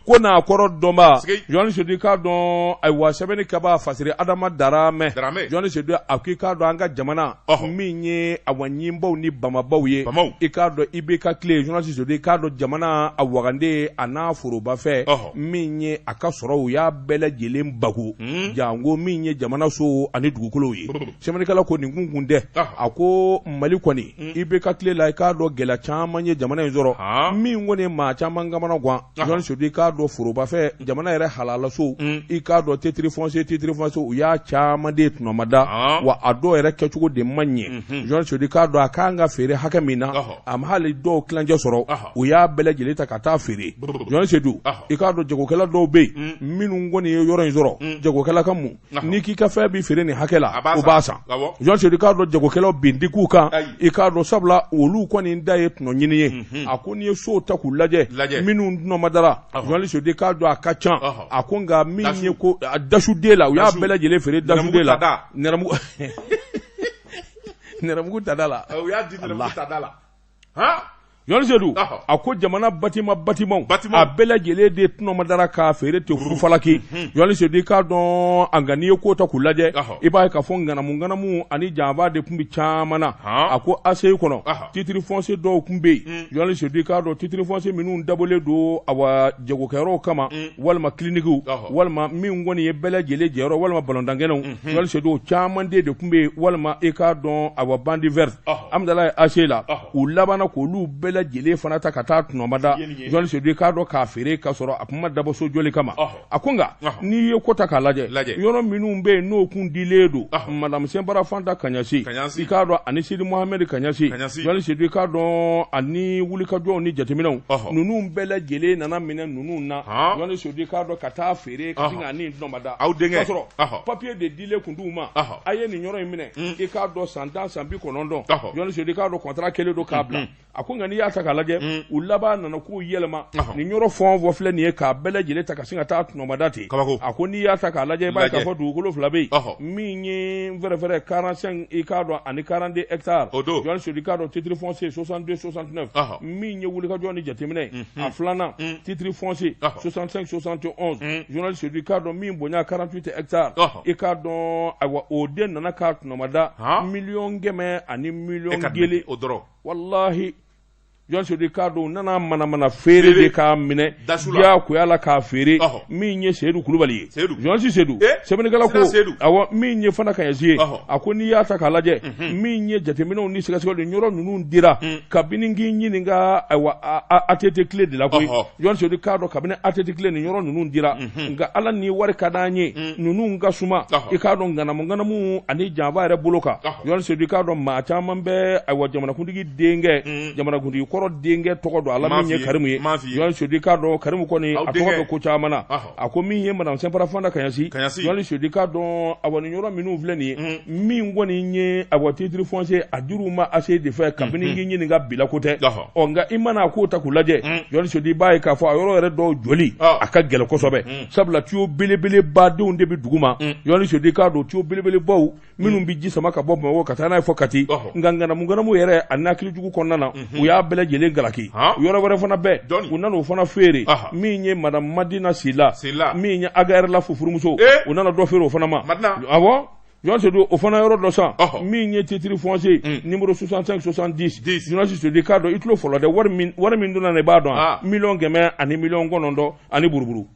ko n'a kɔrɔ dɔnba. Georges Seydou k'a dɔn ayiwa sɛbɛnni kaba fasiri Adama Darame. Georges Seydou a k'i k'a dɔn an ka jamana. min ye awa ɲinbaw ni bamabaw ye. i k'a dɔn IBK tile Georges Seydou k'a dɔn jamana a wagande a n'a foroba fɛ. min ye a ka sɔrɔ u y'a bɛɛ lajɛlen baku. jango min ye jamana so ani dugukolow ye. sɛbɛnnikɛla ko nin kun tɛ. a ko Mali kɔni IBK tile la i k'a dɔn gɛlɛya caman ye jamana in sɔrɔ min kɔni maa caman kamana gan Georges Seydou i k'a dɔn foroba fɛ jamana yɛrɛ halalaso i k'a dɔn titre foncier u y'a caman de tunamada wa a dɔw yɛrɛ kɛcogo de man ɲɛ Georges Seydou i k'a dɔn a k'an ka feere hakɛ min na a ma hali dɔw tilancɛ sɔrɔ u y'a bɛɛ lajɛlen ta ka taa feere Georges Seydou i k'a dɔn jagokɛla dɔw bɛ yen minnu kɔni ye yɔrɔ in sɔrɔ jagokɛla ka mun n'i k'i ka fɛn bɛ feere nin hakɛ la o b'a san Georges Seydou i k'a dɔn jagokɛlaw bindigiw kan i k'a dɔn sabula olu kɔni da ye tɔnɔ ɲini ye a ko n'i ye sow ta k'u lajɛ minnu nɔmadara Georges Seydou k'a dɔn a ka can a ko nka min ye ko dasuden la u y'a bɛɛ lajɛlen feere dasuden la nɛrɛmugu tada la u y'a di nɛrɛmugu tada la Georges Seydou a ko jamana bâtiment a bɛɛ lajɛlen de tunɔmadara k'a feere ten furufalaki Georges Seydou k'a dɔn a nka n'i ye ko ta k'u lajɛ i b'a ye k'a fɔ nganamu ani janfa de tun bɛ caman na a ko ACI kɔnɔ titre foncier dɔw tun bɛ yen Georges Seydou k'a dɔn titre foncier minnu dabɔlen don awa jagokɛyɔrɔw kama walima cliniques walima min kɔni ye bɛɛ lajɛlen jɛyɔrɔ walima ballon Georges Seydou caman de tun bɛ yen walima i k'a dɔn awa bande verte Amidalayi ACI la u labanna k'olu bɛɛ lajɛlen fana ta ka taa tunɔmada Jonas Sedi k'a dɔn k'a feere k'a sɔrɔ a kuma dabɔ so joli kama a ko nka n'i ye ko ta k'a lajɛ yɔrɔ minnu bɛ yen n'o kun dilen don Madame Senbara Fanta Kaɲasi i k'a dɔn ani Sidi Mohamed Kaɲasi Jonas Sedi k'a dɔn ani wulikajɔw ni jateminɛw ninnu bɛɛ lajɛlen nana minɛ ninnu na Jonas Sedi k'a dɔn ka taa feere ka sin ka ni tunɔmada k'a sɔrɔ papier de dilen kun d'u ma a ye nin yɔrɔ in minɛ i k'a dɔn san 10 san 90 Jonas Sedi k'a dɔn contrat kelen don k'a bila a ko nka n'i y'a ta k'a lajɛ u laban nana k'u yɛlɛma nin yɔrɔ fɔn fɔ filɛ nin ye k'a bɛɛ lajɛlen ta ka sin ka taa tunɔmada ten a ko n'i y'a ta k'a lajɛ i b'a ye k'a fɔ dugukolo fila bɛ yen min ye fɛrɛfɛrɛ 45 i k'a dɔn ani 42 hectares Jonas Sedi k'a dɔn titre foncier 62 69 min ye wulikajɔ ni jateminɛ a filanan titre foncier 65 71 Jonas Sedi k'a dɔn min bonya 48 hectares i k'a dɔn ayiwa o den nana k'a tunɔmada miliyɔn kɛmɛ ani miliyɔn kelen wallahi Jonas Sedi k'a dɔn nana manamana feere de k'a minɛ diyagoya la k'a feere min ye Seydou Kulubali ye Jonas Seydou sɛbɛnnikɛla ko awɔ min ye Fanta Kaɲasi ye a ko n'i y'a ta k'a lajɛ min ye jateminɛw ni sɛgɛsɛgɛli yɔrɔ ninnu dira kabini k'i ɲininka ayiwa ATT tile de la koyi Jonas Sedi k'a dɔn kabini ATT tile nin yɔrɔ ninnu dira nka Ala ni wari ka d'an ye ninnu ka suma i k'a dɔn ŋanamu ani janfa yɛrɛ bolo kan Jonas Sedi k'a dɔn maa caman bɛ ayiwa jamanakuntigi denkɛ jamanakuntigi kɔrɔ denkɛ tɔgɔ dɔn ala min ye Karimu ye Jonas Sedi k'a dɔn Karimu kɔni a tɔgɔ bɛ ko caman na a ko min ye Madame Senbara Fanta Kaɲasi Jonas Sedi k'a dɔn awa nin yɔrɔ minnu filɛ nin ye min kɔni ye awa titre foncier a juruw ma assez de fait kabini k'i ɲininka bila ko tɛ nka i mana k'o ta k'u lajɛ Jonas Sedi b'a ye k'a fɔ a yɔrɔ yɛrɛ dɔw joli a ka gɛlɛn kosɛbɛ sabula tuyau belebelebadenw de bɛ dugu ma Jonas Sedi k'a dɔn tuyau belebelebaw minnu bɛ ji sama ka bɔ Bamakɔ ka taa n'a ye fɔ Kati nka ŋanamu yɛrɛ a nakilijugu kɔnɔna na u y'a bɛɛ lajɛlen galaki yɔrɔ wɛrɛ fana bɛɛ u nana o fana feere min ye Madame Madina Sila min ye Agayɛrɛ la fufurumuso u nana dɔ feere o fana ma awɔ Jonas Sedi o fana yɔrɔ dɔ san min ye titre foncier numéro 65 70 Jonas Sedi k'a dɔn i tulo fɔlɔ dɛ wari min donna na i b'a dɔn miliyɔn kɛmɛ ani miliyɔn kɔnɔntɔn ani buruburu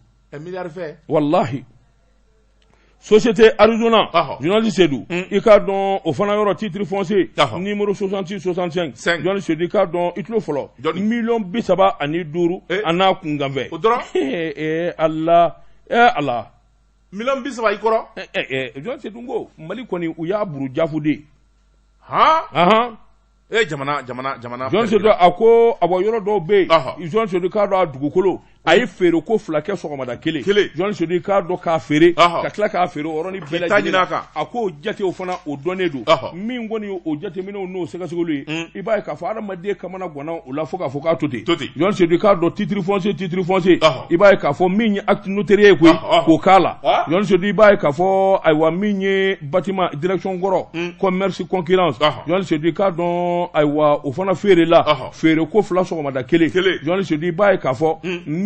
wallahi Société Arizona Jonas Sedi i k'a dɔn o fana yɔrɔ titre foncier numéro 66 65 Jonas Sedi k'a dɔn i tulo fɔlɔ miliyɔn 35 ani 5 a n'a kunkanfɛ Allah miliyɔn 30 i kɔrɔ Jonas Sedi ko Mali kɔni u y'a burujafu de jamana Jonas Sedi a ko a bɔ yɔrɔ dɔw bɛ yen Jonas Sedi k'a dɔn a dugukolo a ye feere ko fila kɛ sɔgɔmada kelen Jonas Sedi k'a dɔn k'a feere ka tila k'a feere o yɔrɔnin bɛɛ lajɛlen a ko jate o fana o dɔnnen don min kɔni ye o jateminɛw n'o sɛgɛsɛgɛliw ye i b'a ye k'a fɔ adamaden kamana ganna o la fo k'a fɔ k'a to ten Jonas Sedi k'a dɔn titre foncier i b'a ye k'a fɔ min ye acte notarié ye koyi k'o k'a la Jonas Sedi i b'a ye k'a fɔ ayiwa min ye bâtiment direction kɔrɔ commerce concurrence Jonas Sedi k'a dɔn ayiwa o fana feere la feere ko fila sɔgɔmada kelen Jonas Sedi i b'a ye k'a fɔ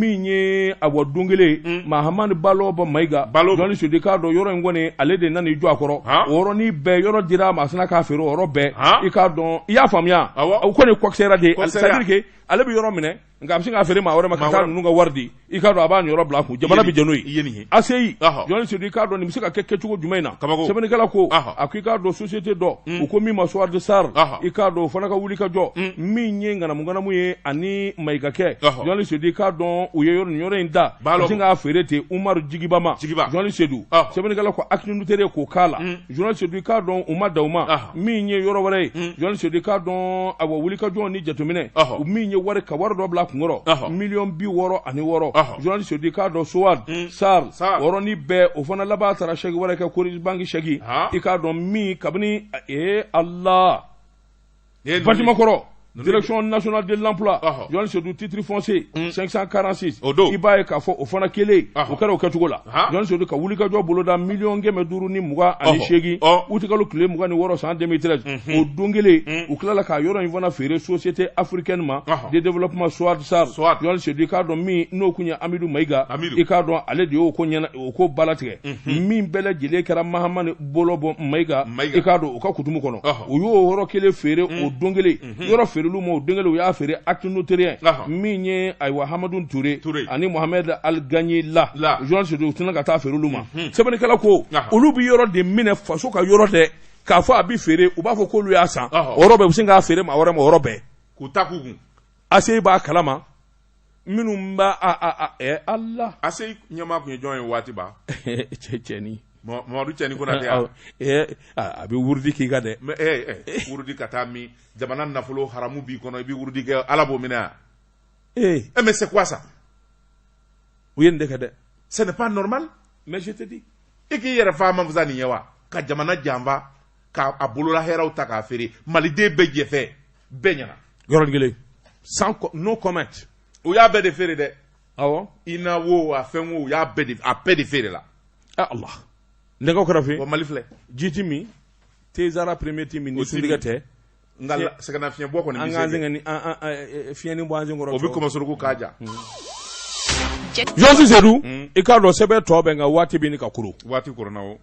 min ye awa dongele Mahamani Baloba Maiga Jonas Sedi k'a dɔn yɔrɔ in kɔni ale de nana i jɔ a kɔrɔ o yɔrɔnin bɛɛ yɔrɔ dira a ma a sina k'a feere o yɔrɔ bɛɛ i k'a dɔn i y'a faamuya o kɔni kɔkisɛra de c'est à dire que ale bɛ yɔrɔ minɛ nka a bɛ se k'a feere maa wɛrɛ ma ka taa ninnu ka wari di i k'a dɔn a b'a yɔrɔ bila a kun jamana bɛ jɛ n'o ye ACI Jonas Sedi k'a dɔn nin bɛ se ka kɛ kɛcogo jumɛn in na sɛbɛnnikɛla ko a ko i k'a dɔn société dɔ u ko min ma Soir de Sar i k'a dɔn o fana ka wuli ka jɔ min ye ŋanamu ye ani Maïgakɛ Jonas Sedi k'a dɔn u ye yɔrɔ in da ka sin k'a feere ten Umaru Jigiba ma Jonas Sedi sɛbɛnnikɛla ko acte notarié k'o k'a la Jonas Sedi k'a dɔn u ma da u ma min ye yɔrɔ wɛrɛ ye Jonas Sedi k'a dɔn awɔ wuli ka jɔ ni jateminɛ min ye wari ka wari dɔ bila kunkɔrɔ miliyɔn 60 ani 6 Jonas Sedi k'a dɔn Soad Sar yɔrɔnin bɛɛ o fana laban taara chèque wɛrɛ kɛ Coris Banque chèque i k'a dɔn min kabini Allah bâtiment kɔrɔ Direction nationale de l'emploi Jonas Sedi titre foncier 546 i b'a ye k'a fɔ o fana kelen o kɛra o kɛcogo la Jonas Sedi ka wuli ka jɔ boloda miliyɔn 500 ni 28 août kalo tile 26 san 2013 o don kelen u tilala k'a yɔrɔ in fana feere société africaine ma de développement Soir Sar Jonas Sedi k'a dɔn min n'o kun ye Amidou Maïga i k'a dɔn ale de y'o ko balatigɛ min bɛɛ lajɛlen kɛra Mahamani Bolobo Maïga i k'a dɔn o ka kutumu kɔnɔ u y'o yɔrɔ kelen feere o don kelen yɔrɔ feere o dengele u y'a feere acte notarié min ye ayiwa Hamadou Touré ani Mohamed Al Gagni la Jonas Sedi u tɛna ka taa feere olu ma sɛbɛnnikɛla ko olu bi yɔrɔ de minɛ faso ka yɔrɔ tɛ k'a fɔ a bi feere u b'a fɔ k'olu y'a san o yɔrɔ bɛɛ u bɛ sin k'a feere maa wɛrɛ ma o yɔrɔ bɛɛ k'u ta k'u kun ase b'a kalama minnu b'a Allah ase ɲɛmaa kun ye jɔn ye waati ba cɛni Mamadu Cɛni Konate a bɛ wurudi k'i ka dɛ wurudi ka taa min jamana nafolo haramu b'i kɔnɔ i bɛ wurudi kɛ Ala b'o minɛ mais c'est quoi ça u ye nin de kɛ dɛ ce n'est pas normal mais je te dis i k'i yɛrɛ fa man fusa nin ye wa ka jamana janfa ka a bolola hɛrɛw ta k'a feere maliden bɛɛ jɛfɛ bɛɛ ɲɛna yɔrɔnin kelen sans no comment u y'a bɛɛ de feere dɛ awɔ i na wo a fɛn wo u y'a bɛɛ de feere la Allah nɛgɛw kɛrɛfɛ o Mali filɛ jiti min Tezara premier team ni sundiga tɛ nka sɛgɛnna fiɲɛ bɔ kɔni an ka zɛngɛni fiɲɛni bɔ an senkɔrɔ o bɛ kɔmɔsɔrɔku k'a ja Jɔnsi Sedu i k'a dɔn sɛbɛn tɔ bɛ nka waati bɛ ni ka kuru waati korona o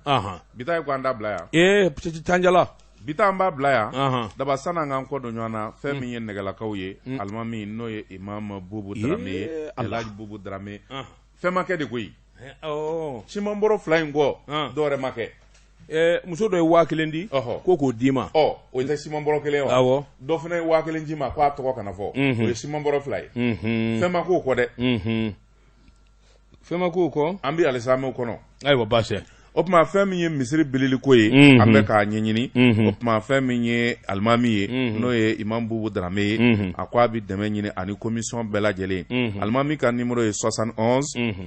bita ye ko an da bila yan tanjala bita an b'a bila yan daba san'an k'an kɔ don ɲɔgɔn na fɛn min ye nɛgɛlakaw ye alimami n'o ye Imam Bubu Darame ye Elhaji Bubu Darame fɛn ma kɛ de koyi simanbɔrɔ 2 in kɔ dɔw yɛrɛ ma kɛ muso dɔ ye 1000 di ko k'o d'i ma o tɛ simanbɔrɔ 1 wa awɔ dɔ fana ye 1000 d'i ma k'a tɔgɔ kana fɔ o ye simanbɔrɔ 2 ye fɛn ma k'o kɔ dɛ fɛn ma k'o kɔ an bɛ alisamɛw kɔnɔ ayiwa baasi o tuma fɛn min ye misiri bililiko ye an bɛ k'a ɲɛɲini o tuma fɛn min ye alimami ye n'o ye Imam Bubu Darame ye a ko a bɛ dɛmɛ ɲini ani commission bɛɛ lajɛlen alimami ka numéro ye 71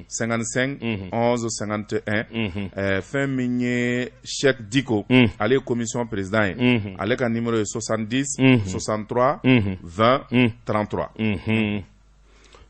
55 11 51 fɛn min ye Cheikh Diko ale ye commission président ye ale ka numéro ye 70 63 20 33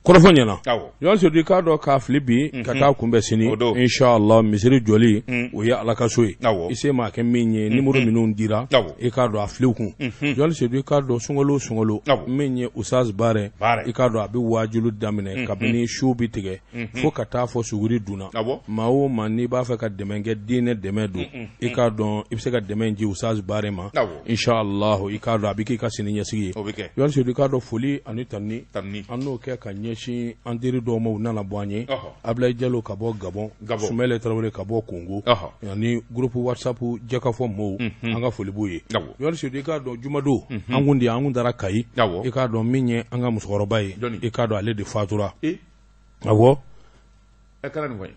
kɔrɔfɔ ɲɛna Jɔn Sedu k'a dɔn k'a fili bi ka taa kunbɛn sini inshallah misiri jɔli o ye Ala ka so ye i se maa kɛ min ye numéro minnu dira i k'a dɔn a filiw kun Jɔn Sedu k'a dɔn sunkalo min ye Usaz Bare i k'a dɔn a bɛ waajulu daminɛ kabini su bi tigɛ fo ka taa fɔ suguri dunna maa o maa n'i b'a fɛ ka dɛmɛ kɛ diinɛ dɛmɛ don i k'a dɔn i bɛ se ka dɛmɛ di Usaz Bare ma inshallah i k'a dɔn a bɛ k'i ka sini ɲɛsigi ye Jɔn Sedu k'a dɔn foli ani tanni an n'o kɛ ka ɲɛ an teri dɔw ma u nana bɔ an ye Ablaye Diallo ka bɔ Gabon Sumɛlɛ Tarawele ka bɔ Congo ani groupe WhatsApp jɛkafɔ mɔɔw an ka foli b'u ye Jɔn Sedu i k'a dɔn jumadon an kun dara Kayi i k'a dɔn min ye an ka musokɔrɔba ye i k'a dɔn ale de fatura awɔ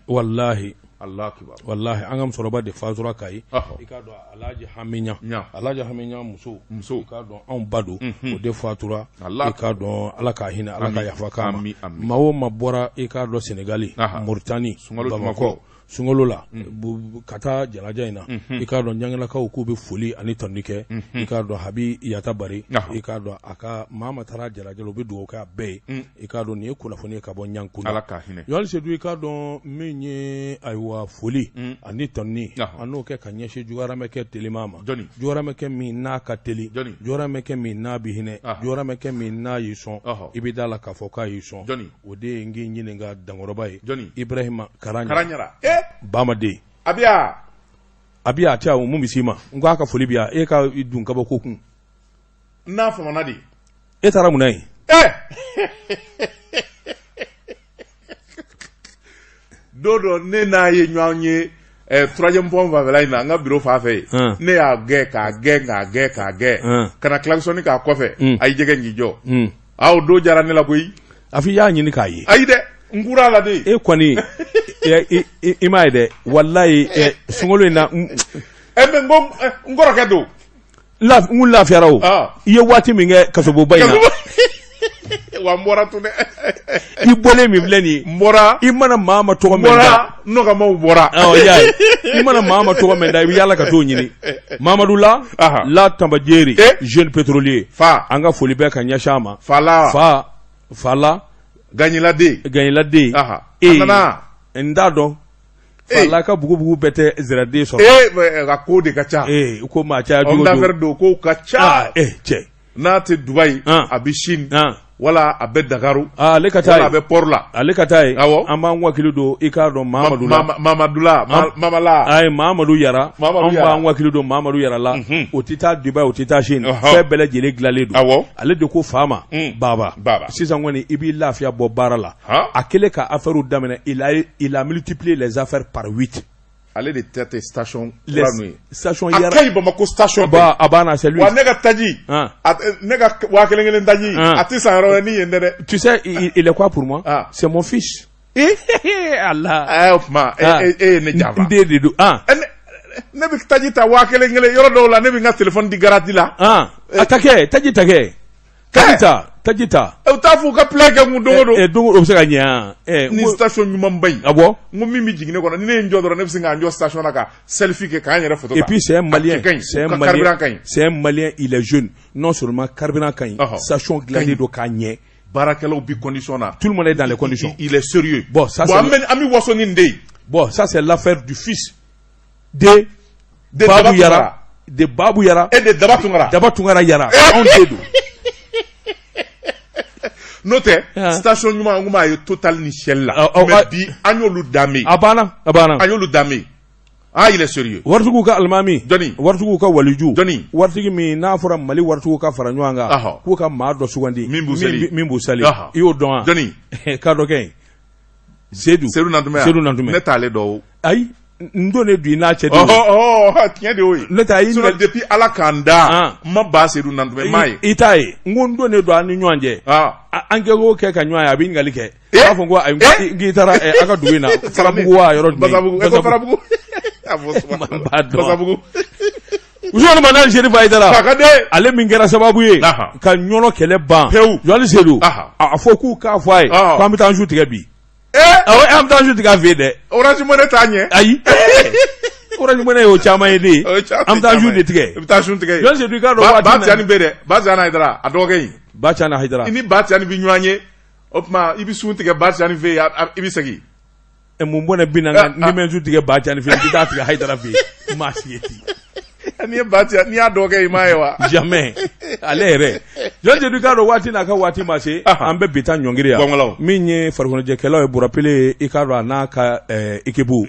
wallahi wallahi an ka musokɔrɔba de fatura Kayi i k'a dɔn Alhaji Hamiɲa muso i k'a dɔn anw ba don o de fatura i k'a dɔn Ala k'a hinɛ Ala ka yafa k'a ma maa o maa bɔra i k'a dɔn Senegali Mauritanie Bamako sunkalo la ka taa jalaja in na i k'a dɔn ɲangelakaw k'u bɛ foli ani tɔnni kɛ i k'a dɔn Habi Yata Bari i k'a dɔn a ka maa ma taara jalaja la u bɛ dugawu kɛ a bɛɛ ye i k'a dɔn nin ye kunnafoni ye ka bɔ Ɲankuna Jɔn Sedu i k'a dɔn min ye ayiwa foli ani tɔnni an n'o kɛ ka ɲɛsin Juguyaramɛkɛ telima ma Juguyaramɛkɛ min n'a ka teli Juguyaramɛkɛ min n'a bɛ hinɛ Juguyaramɛkɛ min n'a y'i sɔn i bɛ d'a la k'a fɔ k'a y'i sɔn o de ye n k'i ɲininka dankɔrɔba ye Ibrahima Karaɲara Bamaden Abiya a cɛ mun bɛ s'i ma n ko a ka foli bi yan e ka dun ka bɔ ko kun n'a famana de e taara mun na yen don dɔ ne n'a ye ɲɔgɔn ye troisième point fanfɛla in na n ka bureau fan fɛ yen ne y'a gɛn k'a gɛn ka na klaxonner k'a kɔfɛ a y'i jɛgɛ k'i jɔ o don diyara ne la koyi a fɔ i y'a ɲini k'a ye ayi dɛ n kura la de e kɔni i m'a ye dɛ wallahi sunkalo in na mais n kɔrɔkɛ don n lafiyara o i ye waati min kɛ kasoboba in na wa n bɔra tun dɛ i bɔlen min filɛ nin ye n bɔra i mana maa ma tɔgɔ min da nɔgɔmaw bɔra i mana maa ma tɔgɔ min da i bɛ yaala ka t'o ɲini Mamadou La Tambajeri jeune pétrolier an ka foli bɛ ka ɲɛsin a ma Fala Gagnilade n t'a dɔn Fala ka bugubugu bɛɛ tɛ ziraden sɔrɔ ka ko de ka ca ko maa caya jogo don ko ka ca cɛ n'a tɛ Dubaï a bɛ Chine wala a bɛ Dakaru ale ka taa a bɛ port la ale ka taa yen an b'an wakili don i k'a dɔn Mamadou Yara an b'an wakili don Mamadou Yara la o tɛ taa Dubaï o tɛ taa Chine fɛn bɛɛ lajɛlen dilanlen don ale de ko Fama Baba sisan kɔni i b'i lafiya bɔ baara la a kɛlen ka affaire daminɛ il a multiplié les affaires par 8 ale de tête station station yara akay Bamako station ba abana c'est lui wa nega taji nega wa kelengelen taji atisa yaro ni yende. Tu sais il est quoi pour moi? C'est mon fils. Allah ne java ndedu ne bi taji ta wa kelengelen yoro do la ne bi nga téléphone di garati la atake taji take tajita utafu ka plaque mu dongo dongo obse ganya ni station mi mambay abo ngo mimi jigine ko ni ne njodoro ne bisinga njo station naka selfie ke kanya photo. Et puis c'est un malien, il est jeune, non seulement carburant kany station glandé do kanye barakelo bi condition na tout le monde est dans les conditions. Il est sérieux. Bon ça c'est ami wasoni ndey. Bon ça c'est l'affaire du fils de Babou Yara et de Dabatungara Yara on dedo. Note station nyuma nguma yo total ni shella mais bi anyolu dame abana anyolu dame il est sérieux. Wartugu ka almami Johnny wartugu ka waliju Johnny wartigi mi na fura mali wartugu ka faranywanga ku ka ma do sugandi mimbu sali iyo don Johnny ka do ken Seydou Nandume ne tale do ay ndone du na che tiens de oui ne ta yi depuis alakanda ma ba Seydou Nandume mai itai ngondo ne do anu nywanje ange go ke ka nywaya bi ngali ke afo ngo ay ngitara aka duwina farabugu wa yoro farabugu basabugu Usman Manal Sherif Aidara ale min kɛra sababu ye ka ɲɔnɔ kɛlɛ ban Jɔli Seydou a fɔ k'u k'a fɔ a ye k'an bɛ taa su tigɛ bi an bɛ taa su tigɛ fɛ dɛ Orange Money t'a ɲɛ ayi Orange Money y'o caman ye de an bɛ taa su de tigɛ i bɛ taa su tigɛ Jɔli Seydou i k'a dɔn waati Ba Tiani bɛ dɛ Ba Tiani Aidara a dɔgɔkɛ in Ba Tiani Aidara i ni Ba Tiani bɛ ɲɔgɔn ye o tuma i bɛ su tigɛ Ba Tiani fɛ yen i bɛ segin mun bɔnɛ bi na ni mɛ su tigɛ Ba Tiani fɛ yen i bɛ taa tigɛ Aidara fɛ yen maa si ye ten. Ni Ba Tiani ni y'a dɔgɔkɛ i m'a ye wa jamais ale yɛrɛ Jɔli Seydou i k'a dɔn waati n'a ka waati ma se an bɛ bi taa ɲɔngiri yan min ye farikɔnɔjɛkɛlaw ye Burapele i k'a dɔn a n'a ka équipe u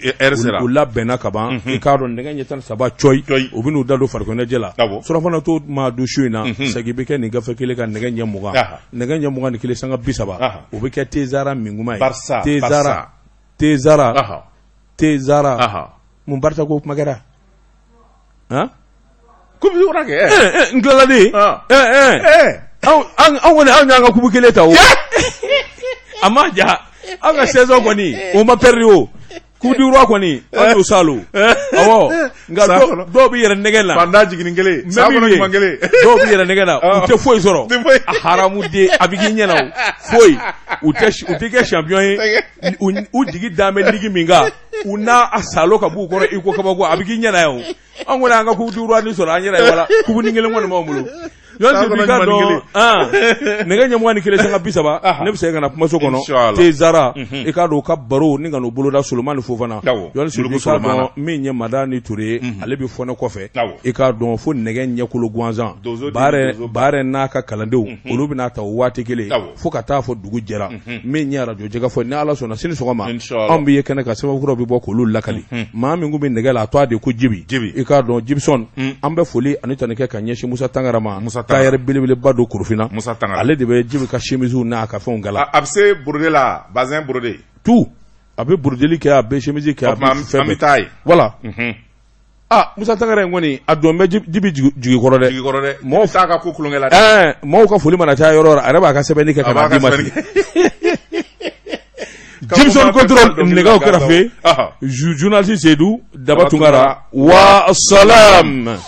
labɛnna ka ban i k'a dɔn nɛgɛ ɲɛ 13 coy u bɛ n'u da don farikɔnɔjɛ la surafana to ma don su in na sagi bɛ kɛ nin gafe kelen ka nɛgɛ ɲɛ 20 nɛgɛ ɲɛ 20 ni kelen sanga 30 u bɛ kɛ Tezara Minguma ye Tezara mun Barça ko kuma kɛra kubu wara kɛ ntilala de anw kɔni anw y'an ka kubu kelen ta o a ma ja an ka saison kɔni o ma perdre o coup du roi kɔni an y'o salo awɔ nka dɔw bɛ yɛrɛ nɛgɛ la fanda jiginin kelen san kɔnɔ ɲuman kelen dɔw bɛ yɛrɛ nɛgɛ la u tɛ foyi sɔrɔ a haramu de a bɛ k'i ɲɛna o foyi u tɛ kɛ champion ye u jigi dan bɛ ligi min kan u n'a a salo ka b'u kɔrɔ i ko kabako a bɛ k'i ɲɛna ye o an kɔni an ka coup du roi ni sɔrɔ an yɛrɛ ye wala coup ni kelen kɔni b'anw bolo Jɔli Seydou i ka dɔn nɛgɛ ɲɛ 20 ni kelen sanga 30 ne bɛ se ka na kumaso kɔnɔ Tezara i k'a dɔn u ka baro ni ka n'u boloda Solomani Fofana Jɔli Seydou i k'a dɔn min ye Madani Touré ale bɛ fɔnɛ kɔfɛ i k'a dɔn fo nɛgɛ ɲɛkolo gansan baara n'a ka kalandenw olu bɛna ta o waati kelen fo ka taa fɔ dugu jɛra min ye radio jɛgɛ fɔ ni Ala sɔnna sini sɔgɔma anw bɛ ye kɛnɛ ka sɛbɛnkuraw bɛ bɔ k'olu lakali maa min kun bɛ nɛgɛ la a tɔ a de ko Jibi i k'a dɔn Jibson an bɛ foli ani tani kɛ ka ɲɛsin Musa Tangara ma tailleur belebeleba do Kurufina ale de bɛ Jibi ka chemise n'a ka fɛnw gala a bɛ se brodé la bazin brodé tout a bɛ brodeli kɛ a bɛ chemise kɛ a bɛ fɛn bɛɛ voilà Musa Tangara in kɔni a dɔn bɛ Jibi jigi kɔrɔ dɛ mɔgɔw t'a ka ko kulonkɛ la dɛ mɔgɔw ka foli mana caya yɔrɔ a yɛrɛ b'a ka sɛbɛnni kɛ ka na di ma sigi Jimson contrôle nɛgɛw kɛrɛfɛ journaliste Seydou Dabatungara wa salam.